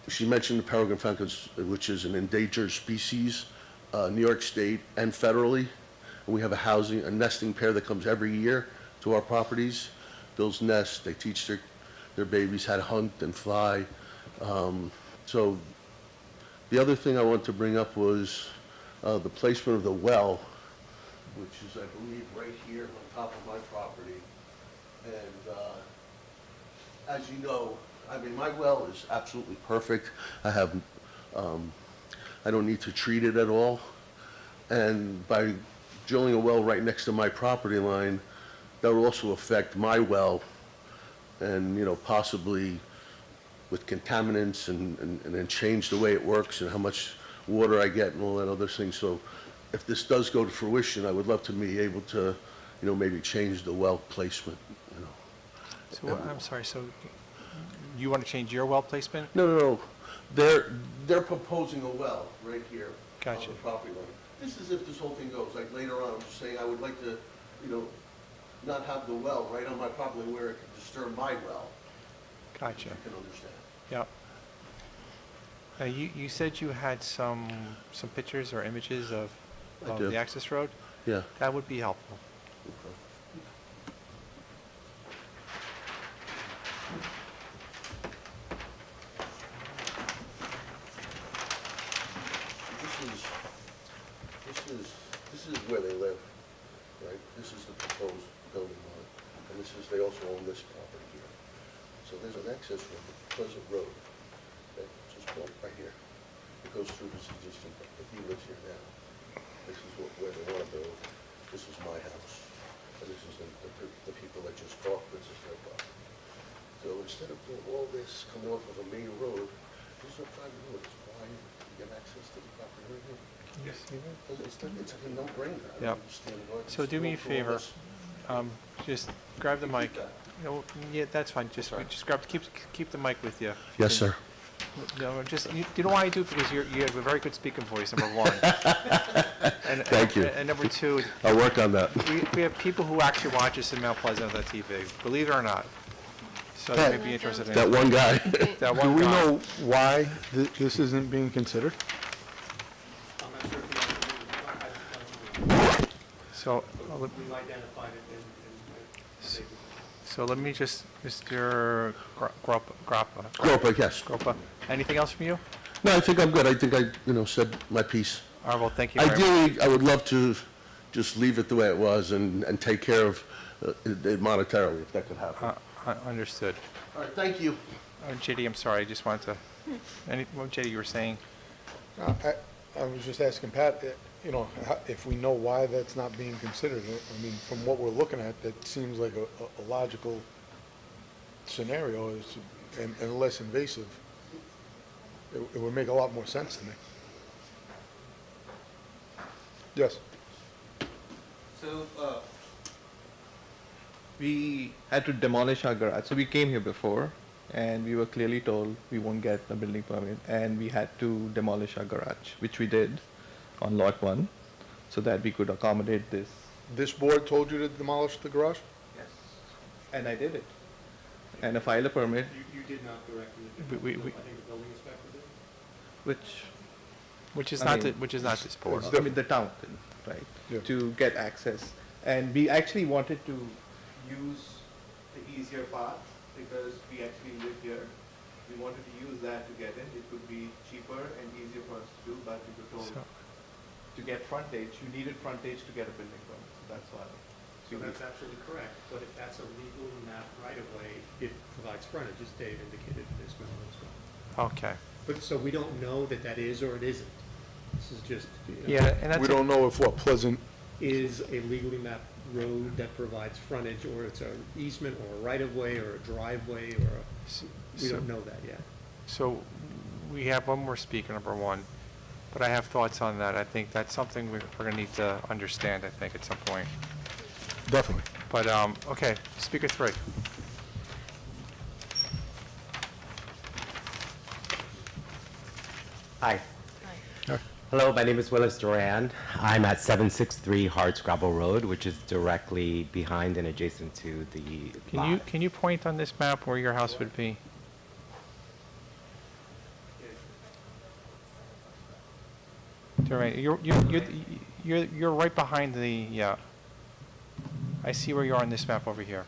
M: she mentioned the peregrine falcon, which is an endangered species, New York State and federally. And we have a nesting pair that comes every year to our properties, builds nests. They teach their babies how to hunt and fly. So the other thing I want to bring up was the placement of the well, which is, I believe, right here on top of my property. And as you know, I mean, my well is absolutely perfect. I have, I don't need to treat it at all. And by drilling a well right next to my property line, that will also affect my well and, you know, possibly with contaminants and then change the way it works and how much water I get and all that other things. So if this does go to fruition, I would love to be able to, you know, maybe change the well placement, you know.
A: So, I'm sorry, so you want to change your well placement?
M: No. They're proposing a well right here on
A: Gotcha.
M: the property line. This is if this whole thing goes, like later on, I'm just saying I would like to, you know, not have the well right on my property where it could disturb my well.
A: Gotcha.
M: If you can understand.
A: Yep. You said you had some pictures or images of
M: I do.
A: the access road?
M: Yeah.
A: That would be helpful.
M: Okay. This is where they live, right? This is the proposed building line, and this is, they also own this property here. So there's an access road, Pleasant Road, that just going right here. It goes through this existing, but he lives here now. This is where they want to build. This is my house, and this is the people that just bought, this is their property. So instead of doing all this coming off of a main road, this is a private road, it's wide, you get access to the property right here.
A: Yes.
M: It's a no-brainer. I
A: Yep.
M: don't understand why it's
A: So do me a
M: going through all
A: favor,
M: this.
A: just grab the mic.
M: that.
A: No, yeah, that's fine, just grab, keep the mic with you.
M: Yes, sir.
A: No, just, you know why I do? Because you have a very good speaking voice, number one. And-
M: Thank you.
A: And number two,
M: I'll work on that.
A: we have people who actually watch us in Mount Pleasant on the TV, believe it or not. So they may be interested in
M: That one guy.
A: that
H: Do
A: one
H: we
A: guy.
H: know why this isn't being considered?
B: I'm not sure if you want to,
A: So,
B: we've identified it and
A: so let me just, Mr. Grappa.
M: Gropa, yes.
A: Grappa, anything else from you?
M: No, I think I'm good. I think I, you know, said my piece.
A: All right, well, thank you very much.
M: Ideally, I would love to just leave it the way it was and take care of it monetarily, if that could happen.
A: Understood.
M: All right, thank you.
A: JD, I'm sorry, I just wanted to, what JD, you were saying?
H: I was just asking Pat, you know, if we know why that's not being considered. I mean, from what we're looking at, that seems like a logical scenario and less invasive. It would make a lot more sense to me. Yes.
K: So, we had to demolish our garage. So we came here before, and we were clearly told we won't get a building permit, and we had to demolish our garage, which we did on lot 1, so that we could accommodate this.
H: This board told you to demolish the garage?
K: Yes. And I did it. And I filed a permit,
B: you did not directly.
A: We-
B: I think the building inspector did.
A: Which is
K: I
A: not,
K: mean,
A: which is not this board.
K: I mean, the town did, right,
H: Yeah.
K: to get access. And we actually wanted to use the easier path because we actually live here. We wanted to use that to get in. It would be cheaper and easier for us to do, but we were told
A: So-
K: to get frontage, you needed frontage to get a building permit, so that's why.
B: So that's absolutely correct, but if that's a legal map right-of-way, it provides frontage, as Dave indicated in his memo as well.
A: Okay.
B: But, so we don't know that that is or it isn't. This is just, you know,
A: Yeah, and that's.
H: We don't know if what Pleasant,
B: is a legally mapped road that provides frontage, or it's an easement, or a right-of-way, or a driveway, or a, we don't know that yet.
A: So we have one more speaker, number one, but I have thoughts on that. I think that's something we're going to need to understand, I think, at some point.
H: definitely.
A: But, okay, speaker 3.
N: Hi. Hello, my name is Willis Duran. I'm at 763 Hardscrabble Road, which is directly behind and adjacent to the lot.
A: Can you point on this map where your house would be? You're right behind the, yeah. I see where you are on this map over here.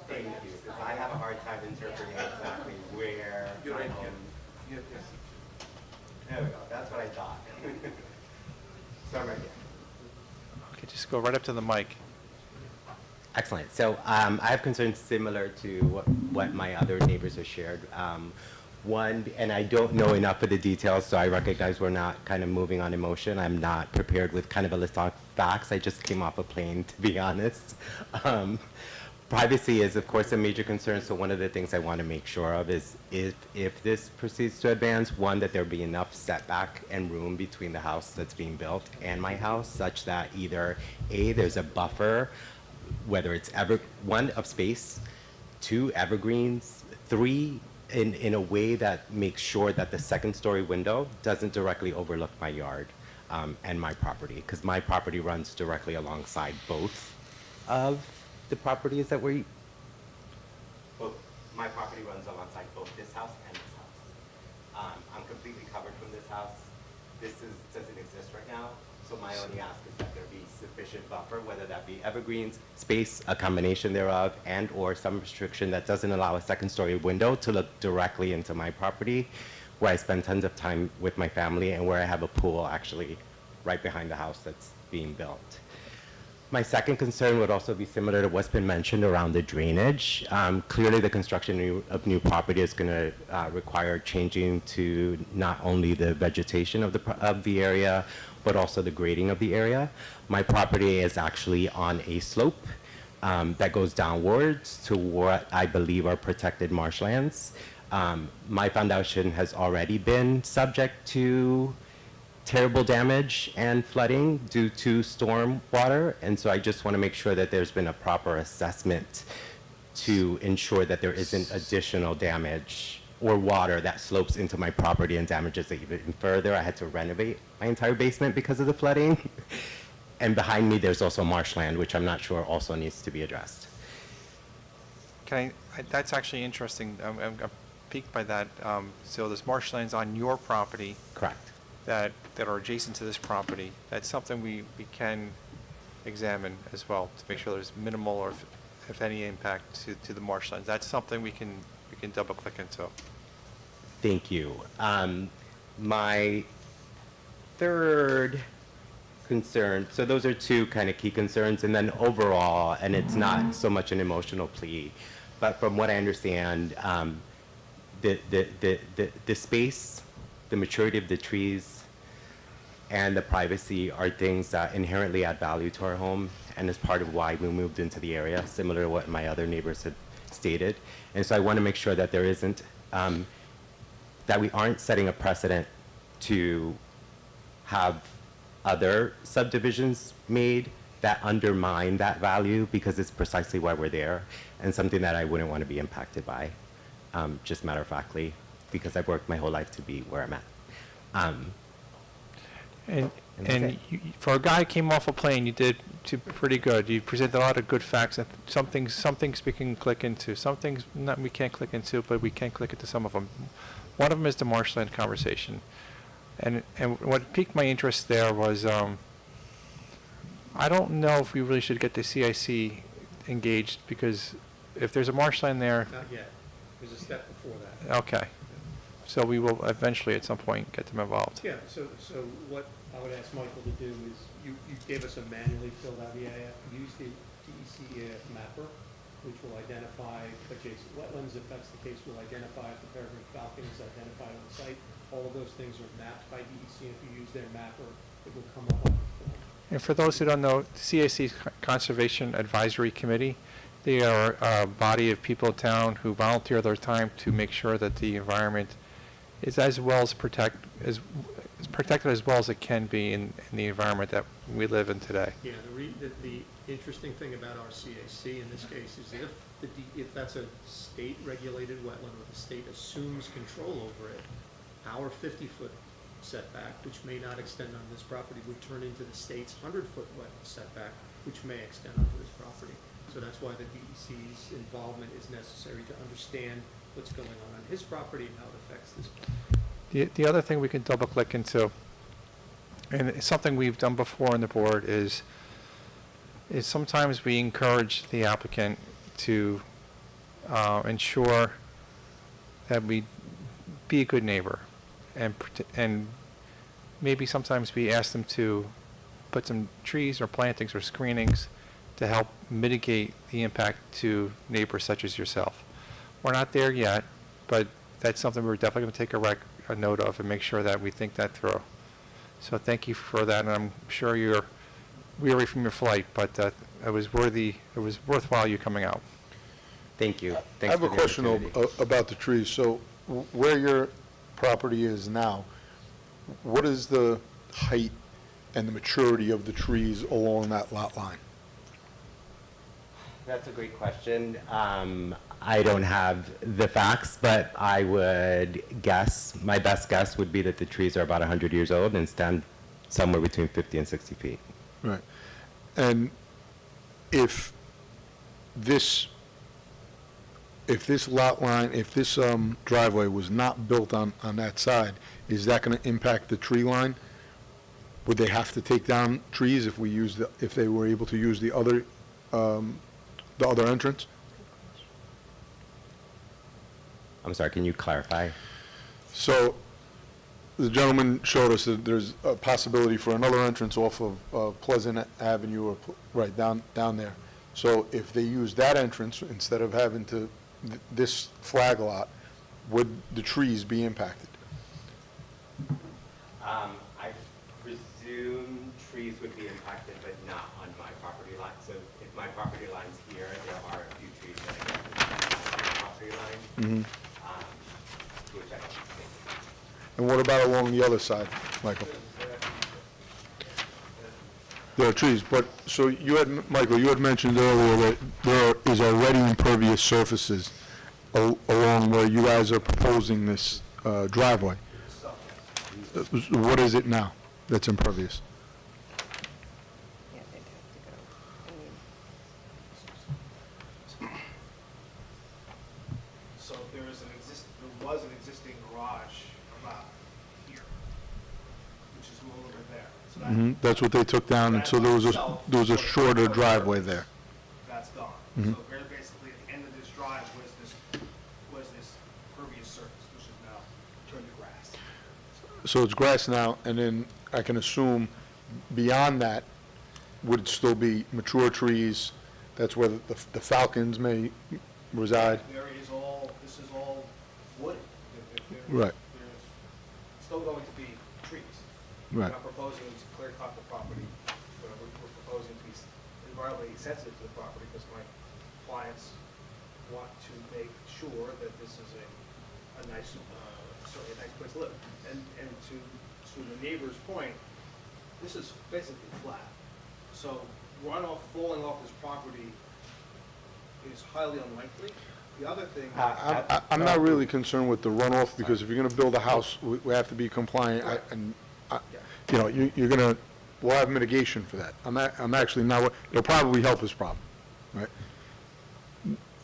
N: Thank you, because I have a hard time interpreting exactly You're right here. There we go, that's what I thought. So I'm right here.
A: Okay, just go right up to the mic.
N: Excellent. So I have concerns similar to what my other neighbors have shared. One, and I don't know enough of the details, so I recognize we're not kind of moving on emotion. I'm not prepared with kind of a list of facts. I just came off a plane, to be honest. Privacy is, of course, a major concern, so one of the things I want to make sure of is if this proceeds to advance, one, that there be enough setback and room between the house that's being built and my house, such that either, A, there's a buffer, whether it's one, of space, two, evergreens, three, in a way that makes sure that the second-story window doesn't directly overlook my yard and my property, because my property runs directly alongside both of the properties that my property runs alongside both this house and this house. I'm completely covered from this house. Doesn't exist right now, so my only ask is that there be sufficient buffer, whether that be evergreens, space, a combination thereof, and or some restriction that doesn't allow a second-story window to look directly into my property, where I spend tons of time with my family and where I have a pool actually right behind the house that's being built. My second concern would also be similar to what's been mentioned around the drainage. Clearly, the construction of new property is going to require changing to not only the vegetation of the area, but also the grading of the area. My property is actually on a slope that goes downwards to what I believe are protected marshlands. My foundation has already been subject to terrible damage and flooding due to storm water, and so I just want to make sure that there's been a proper assessment to ensure that there isn't additional damage or water that slopes into my property and damages it even further. I had to renovate my entire basement because of the flooding. And behind me, there's also marshland, which I'm not sure also needs to be addressed.
A: That's actually interesting. I'm piqued by that. So there's marshlands on your property.
N: Correct.
A: That are adjacent to this property. That's something we can examine as well to make sure there's minimal or if any impact to the marshlands. That's something we can double click into.
N: Thank you. My third concern, so those are two kind of key concerns, and then overall, and it's not so much an emotional plea, but from what I understand, the space, the maturity of the trees, and the privacy are things that inherently add value to our home and is part of why we moved into the area, similar to what my other neighbors had stated. And so I want to make sure that there isn't, that we aren't setting a precedent to have other subdivisions made that undermine that value, because it's precisely why we're there, and something that I wouldn't want to be impacted by, just matter-of-factly, because I've worked my whole life to be where I'm at.
A: And for a guy who came off a plane, you did pretty good. You presented a lot of good facts. Some things we can click into. Some things we can't click into, but we can click into some of them. One of them is the marshland conversation. And what piqued my interest there was, I don't know if we really should get the CIC engaged, because if there's a marshland there.
B: Not yet. There's a step before that.
A: Okay. So we will eventually at some point get them involved.
B: Yeah, so what I would ask Michael to do is, you gave us a manually filled out EAF. Use the DEC EAF mapper, which will identify adjacent wetlands. If that's the case, we'll identify if the peregrine falcon is identified on site. All of those things are mapped by DEC. If you use their mapper, it will come up on the form.
A: And for those who don't know, CIC Conservation Advisory Committee, they are a body of people in town who volunteer their time to make sure that the environment is as protected as well as it can be in the environment that we live in today.
B: Yeah, the interesting thing about our CAC in this case is if that's a state-regulated wetland or the state assumes control over it, our 50-foot setback, which may not extend on this property, would turn into the state's 100-foot wetland setback, which may extend onto this property. So that's why the DEC's involvement is necessary to understand what's going on his property and how it affects this property.
A: The other thing we can double click into, and it's something we've done before on the board, is sometimes we encourage the applicant to ensure that we be a good neighbor, and maybe sometimes we ask them to put some trees or plantings or screenings to help mitigate the impact to neighbors such as yourself. We're not there yet, but that's something we're definitely going to take a note of and make sure that we think that through. So thank you for that, and I'm sure you're weary from your flight, but it was worthwhile you coming out.
O: Thank you.
H: I
O: Thanks
H: have
O: for
H: a
O: the
H: question
O: opportunity.
H: about the trees. So where your property is now, what is the height and the maturity of the trees along that lot line?
O: That's a great question. I don't have the facts, but I would guess, my best guess would be that the trees are about 100 years old and stand somewhere between 50 and 60 feet.
H: Right. And if this lot line, if this driveway was not built on that side, is that going to impact the tree line? Would they have to take down trees if if they were able to use the other entrance?
O: I'm sorry, can you clarify?
H: So the gentleman showed us that there's a possibility for another entrance off of Pleasant Avenue or, right, down there. So if they use that entrance instead of having to, this flag lot, would the trees be impacted?
N: I presume trees would be impacted, but not on my property line. So if my property line's here, there are a few trees that are going to the property line, which I don't think.
H: And what about along the other side, Michael? There are trees, but, so Michael, you had mentioned earlier that there is already impervious surfaces along where you guys are proposing this driveway. What is it now that's impervious?
D: Yeah, they'd have to go. I mean,
J: So there was an existing garage about here, which is no longer there. So that,
H: That's what they took down, and so there was a shorter driveway there.
J: that's gone.
H: Mhm.
J: So very basically, at the end of this drive was this pervious surface, which is now turned to grass.
H: So it's grass now, and then I can assume beyond that would still be mature trees. That's where the falcons may reside.
J: This is all wood.
H: Right.
J: There's still going to be trees.
H: Right.
J: We're not proposing to clear cut the property, but we're proposing to be environmentally sensitive to the property because my clients want to make sure that this is a nice, certainly a nice place to live. And to the neighbor's point, this is basically flat. So runoff falling off this property is highly unlikely. The other thing.
H: I'm not really concerned with the runoff, because if you're gonna build a house, we have to be compliant, you know, you're gonna, we'll have mitigation for that. I'm actually not, it'll probably help this problem, right?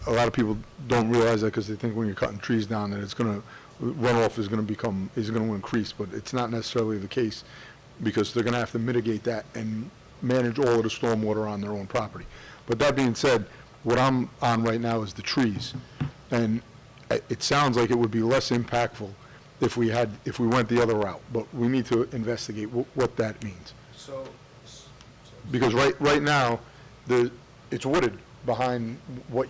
H: A lot of people don't realize that because they think when you're cutting trees down that it's gonna, runoff is gonna increase, but it's not necessarily the case, because they're gonna have to mitigate that and manage all of the stormwater on their own property. But that being said, what I'm on right now is the trees, and it sounds like it would be less impactful if we went the other route, but we need to investigate what that means.
J: So.
H: Because right now, it's wooded behind what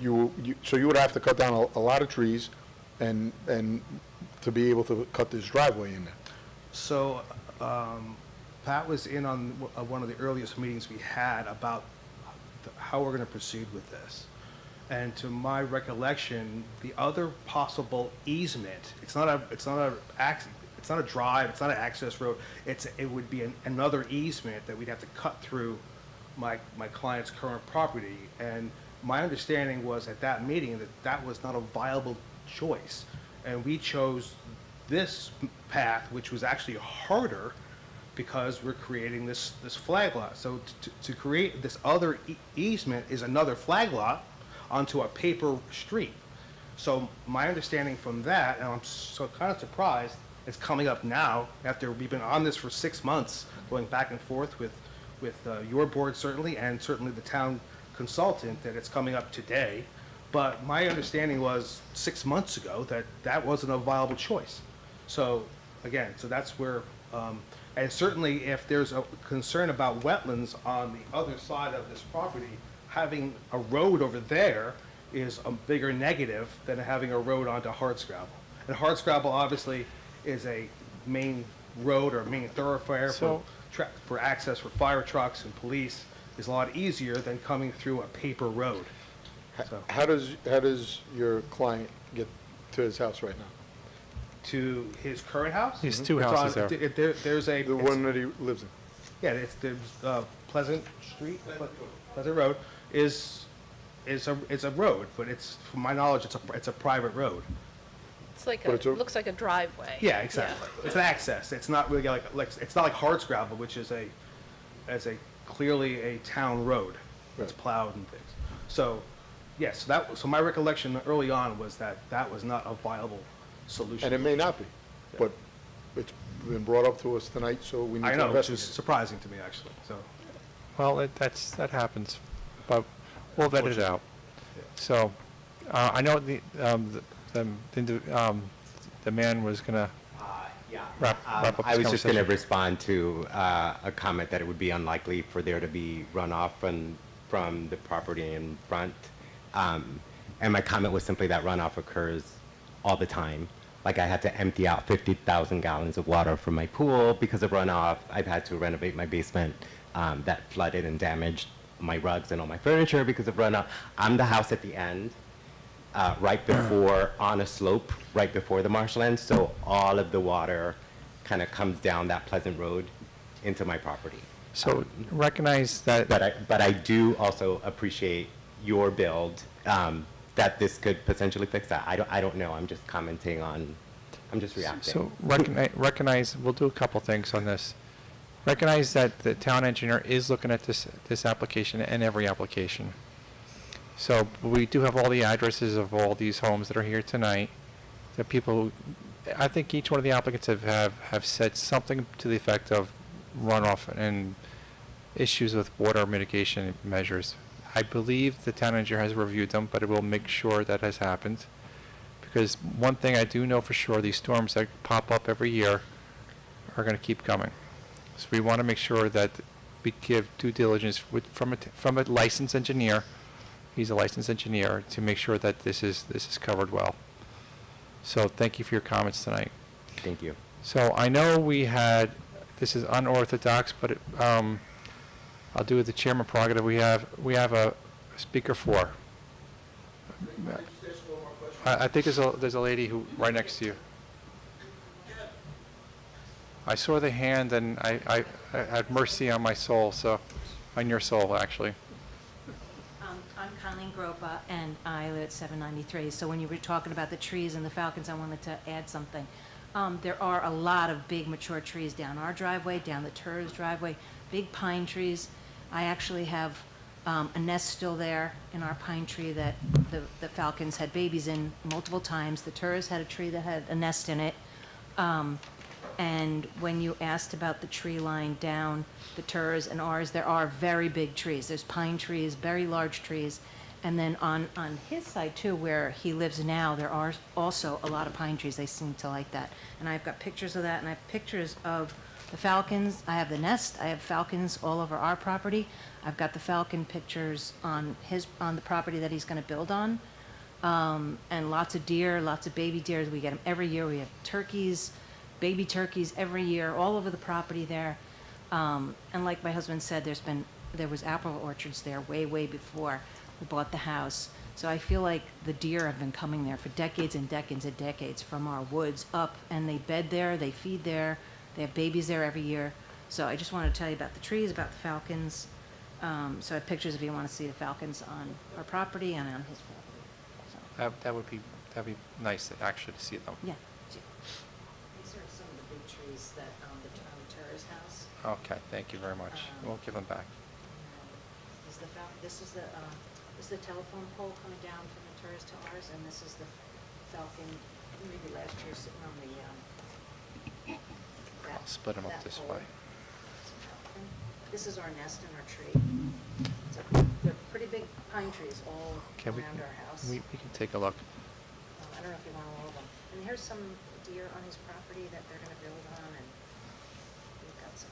H: so you would have to cut down a lot of trees and to be able to cut this driveway in there.
J: So, Pat was in on one of the earliest meetings we had about how we're going to proceed with this. And to my recollection, the other possible easement, it's not a drive, it's not an access road, it would be another easement that we'd have to cut through my client's current property. And my understanding was at that meeting that was not a viable choice. And we chose this path, which was actually harder because we're creating this flag lot. So to create this other easement is another flag lot onto a paper street. So my understanding from that, and I'm so kind of surprised, it's coming up now after we've been on this for 6 months, going back and forth with your board certainly, and certainly the town consultant, that it's coming up today. But my understanding was 6 months ago that wasn't a viable choice.
I: So, again, so that's where, and certainly if there's a concern about wetlands on the other side of this property, having a road over there is a bigger negative than having a road onto hardscrabble. And hardscrabble obviously is a main road or main thoroughfare
A: So-
I: for access for fire trucks and police, is a lot easier than coming through a paper road. So,
H: How does your client get to his house right now?
I: to his current house?
A: There's two
I: It's
A: houses
I: on-
A: there.
I: There's a.
H: The one that he lives in?
I: Yeah, there's Pleasant Street, Pleasant Road is a road, but it's, from my knowledge, it's a private road.
C: It's like
H: But it's a-
C: looks like a driveway.
I: Yeah, exactly. It's an access. It's not really like it's not like hardscrabble, which is clearly a town road. It's
H: Right.
I: plowed and things. So, yes, so my recollection early on was that was not a viable solution.
H: And it may not be, but it's been brought up to us tonight, so we need
I: I
H: to
I: know, which
H: investigate.
I: is surprising to me, actually, so.
A: Well, that happens, but we'll vet it out. So, I know the man was gonna
O: Yeah.
A: wrap up
O: I
A: this
O: was just going to
A: conversation.
O: respond to a comment that it would be unlikely for there to be runoff from the property in front. And my comment was simply that runoff occurs all the time. Like I had to empty out 50,000 gallons of water from my pool because of runoff. I've had to renovate my basement that flooded and damaged my rugs and all my furniture because of runoff. I'm the house at the end. Right before, on a slope, right before the marshland, so all of the water kind of comes down that Pleasant Road into my property.
A: So recognize that,
O: But I do also appreciate your build, that this could potentially fix that. I don't know, I'm just commenting on, I'm just reacting.
A: so recognize, we'll do a couple things on this. Recognize that the town engineer is looking at this application and every application. So we do have all the addresses of all these homes that are here tonight. The people, I think each one of the applicants have said something to the effect of runoff and issues with water mitigation measures. I believe the town engineer has reviewed them, but it will make sure that has happened. Because one thing I do know for sure, these storms that pop up every year are going to keep coming. So we want to make sure that we give due diligence from a licensed engineer. He's a licensed engineer to make sure that this is covered well. So thank you for your comments tonight.
O: Thank you.
A: So I know this is unorthodox, but I'll do it the chairman prerogative. We have a speaker 4. I think there's a lady who right next to you. I saw the hand and I had mercy on my soul, so on your soul actually.
P: I'm Colleen Gropa, and I live at 793. So when you were talking about the trees and the falcons, I wanted to add something. There are a lot of big mature trees down our driveway, down the Tur's driveway, big pine trees. I actually have a nest still there in our pine tree that the falcons had babies in multiple times. The Tur's had a tree that had a nest in it. And when you asked about the tree line down the Tur's and ours, there are very big trees. There's pine trees, very large trees. And then on his side too, where he lives now, there are also a lot of pine trees. They seem to like that. And I've got pictures of that, and I have pictures of the falcons. I have the nest. I have falcons all over our property. I've got the falcon pictures on the property that he's going to build on. And lots of deer, lots of baby deer. We get them every year. We have turkeys, baby turkeys every year, all over the property there. And like my husband said, there was apple orchards there way, way before we bought the house. So I feel like the deer have been coming there for decades and decades and decades from our woods up, and they bed there, they feed there, they have babies there every year. So I just wanted to tell you about the trees, about the falcons. So I have pictures if you want to see the falcons on our property and on his property. So,
A: That'd be nice actually to see them.
P: yeah.
Q: These are some of the big trees that on the Tur's house.
A: Okay, thank you very much. We'll give them back.
Q: This is the telephone pole coming down from the Tur's to ours, and this is the falcon, maybe last year sitting on the,
A: I'll split them up
Q: that
A: this
Q: pole.
A: way.
Q: This is our nest and our tree. They're pretty big pine trees all
A: Okay,
Q: around our house.
A: we can take a look.
Q: I don't know if you want all of them. And here's some deer on his property that they're gonna build on, and we've got some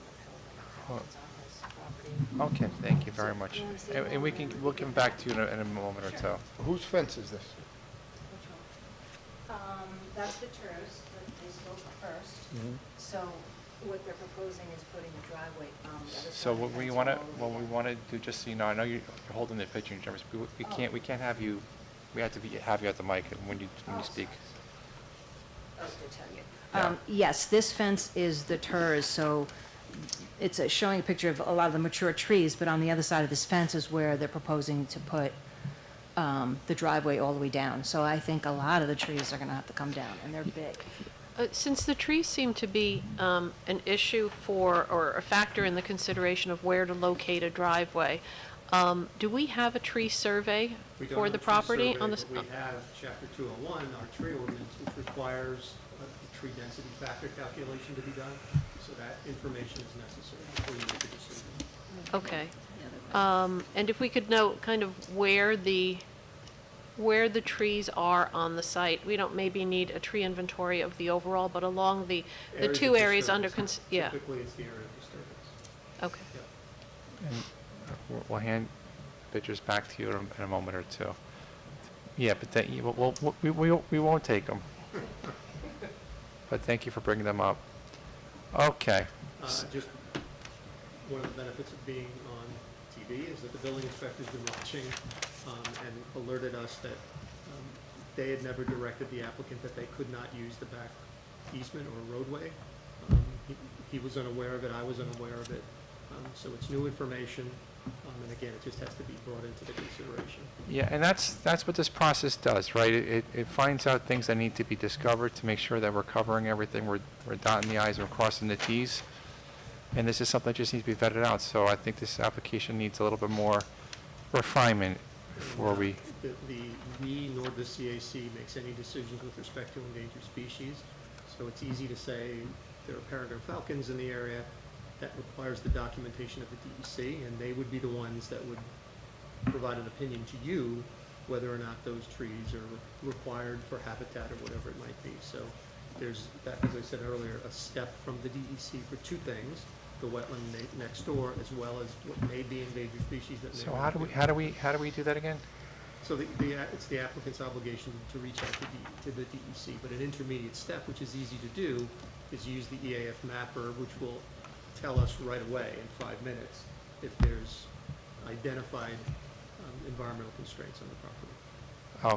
Q: falcons on his property.
A: Okay, thank you very
Q: So,
A: much.
Q: you wanna see
A: And
Q: one?
A: we'll come back to you in a moment or two.
H: Whose fence is this?
Q: Which one? That's the TERS, they spoke first. So what they're proposing is putting a driveway on the other side.
A: So
Q: of the
A: what we
Q: fence
A: want to,
Q: all the
A: what
Q: way
A: we
Q: down.
A: want to do, just so you know, I know you're holding the picture, Jeremy, but we can't have you, we have to have you at the mic when you speak.
Q: Oh, to tell you.
P: Yes, this fence is the TERS, so it's showing a picture of a lot of the mature trees, but on the other side of this fence is where they're proposing to put the driveway all the way down. So I think a lot of the trees are going to have to come down, and they're big.
C: Since the trees seem to be an issue for, or a factor in the consideration of where to locate a driveway, do we have a tree survey
B: We don't
C: for
B: have
C: the
B: a tree
C: property
B: survey,
C: on
B: but
C: this?
B: we have chapter 201, our tree ordinance, which requires a tree density factor calculation to be done. So that information is necessary before you make a decision.
C: Okay. And if we could note kind of where the trees are on the site. We don't maybe need a tree inventory of the overall, but along the
B: Areas
C: two
B: of
C: areas under,
B: disturbance.
C: yeah,
B: Typically, it's the area of disturbance.
C: okay.
A: And we'll hand pictures back to you in a moment or two. Yeah, but we won't take them. But thank you for bringing them up. Okay.
B: Just one of the benefits of being on TV is that the building inspector's been watching and alerted us that they had never directed the applicant that they could not use the back easement or roadway. He was unaware of it, I was unaware of it. So it's new information, and again, it just has to be brought into the consideration.
A: Yeah, and that's what this process does, right? It finds out things that need to be discovered to make sure that we're covering everything, we're dotting the i's, we're crossing the t's. And this is something that just needs to be vetted out, so I think this application needs a little bit more refinement before we...
B: We nor the CAC makes any decisions with respect to endangered species, so it's easy to say there are peregrine falcons in the area. That requires the documentation of the DEC, and they would be the ones that would provide an opinion to you whether or not those trees are required for habitat or whatever it might be. So there's, as I said earlier, a step from the DEC for two things: the wetland next door, as well as what may be endangered species that may.
A: So
B: not be.
A: how do we do that again?
B: So it's the applicant's obligation to reach out to the DEC, but an intermediate step, which is easy to do, is use the EAF mapper, which will tell us right away in 5 minutes if there's identified environmental constraints on the property.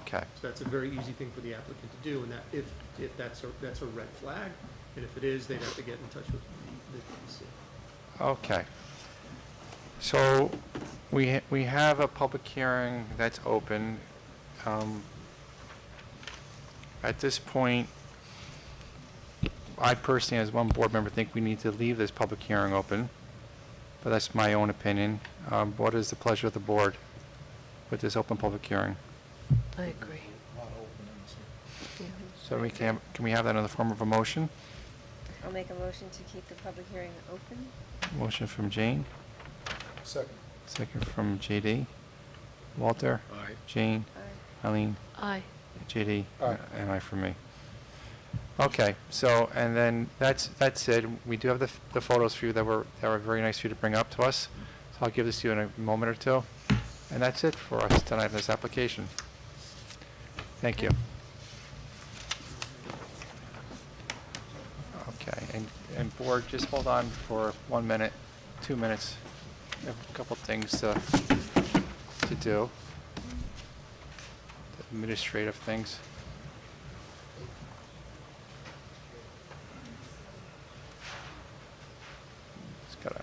A: Okay.
B: So that's a very easy thing for the applicant to do, and that if that's a red flag, and if it is, they'd have to get in touch with the DEC.
A: Okay. So we have a public hearing that's open. At this point, I personally, as one board member, think we need to leave this public hearing open, but that's my own opinion. What is the pleasure of the board with this open public hearing?
C: I agree.
A: So can we have that in the form of a motion?
D: I'll make a motion to keep the public hearing open.
A: Motion from Jane,
H: Second.
A: second from JD. Walter?
H: Aye.
A: Jane?
D: Aye.
A: Eileen?
C: Aye.
A: JD?
H: Aye.
A: And I for me. Okay, so, and then that's it. We do have the photos for you that were very nice for you to bring up to us. So I'll give this to you in a moment or two. And that's it for us tonight in this application. Thank you. Okay, and board, just hold on for 1 minute, 2 minutes. We have a couple things to do. Administrative things. Just gotta,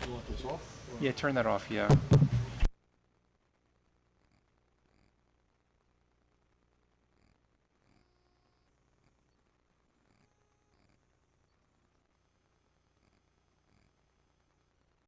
H: You want this off?
A: yeah, turn that off, yeah.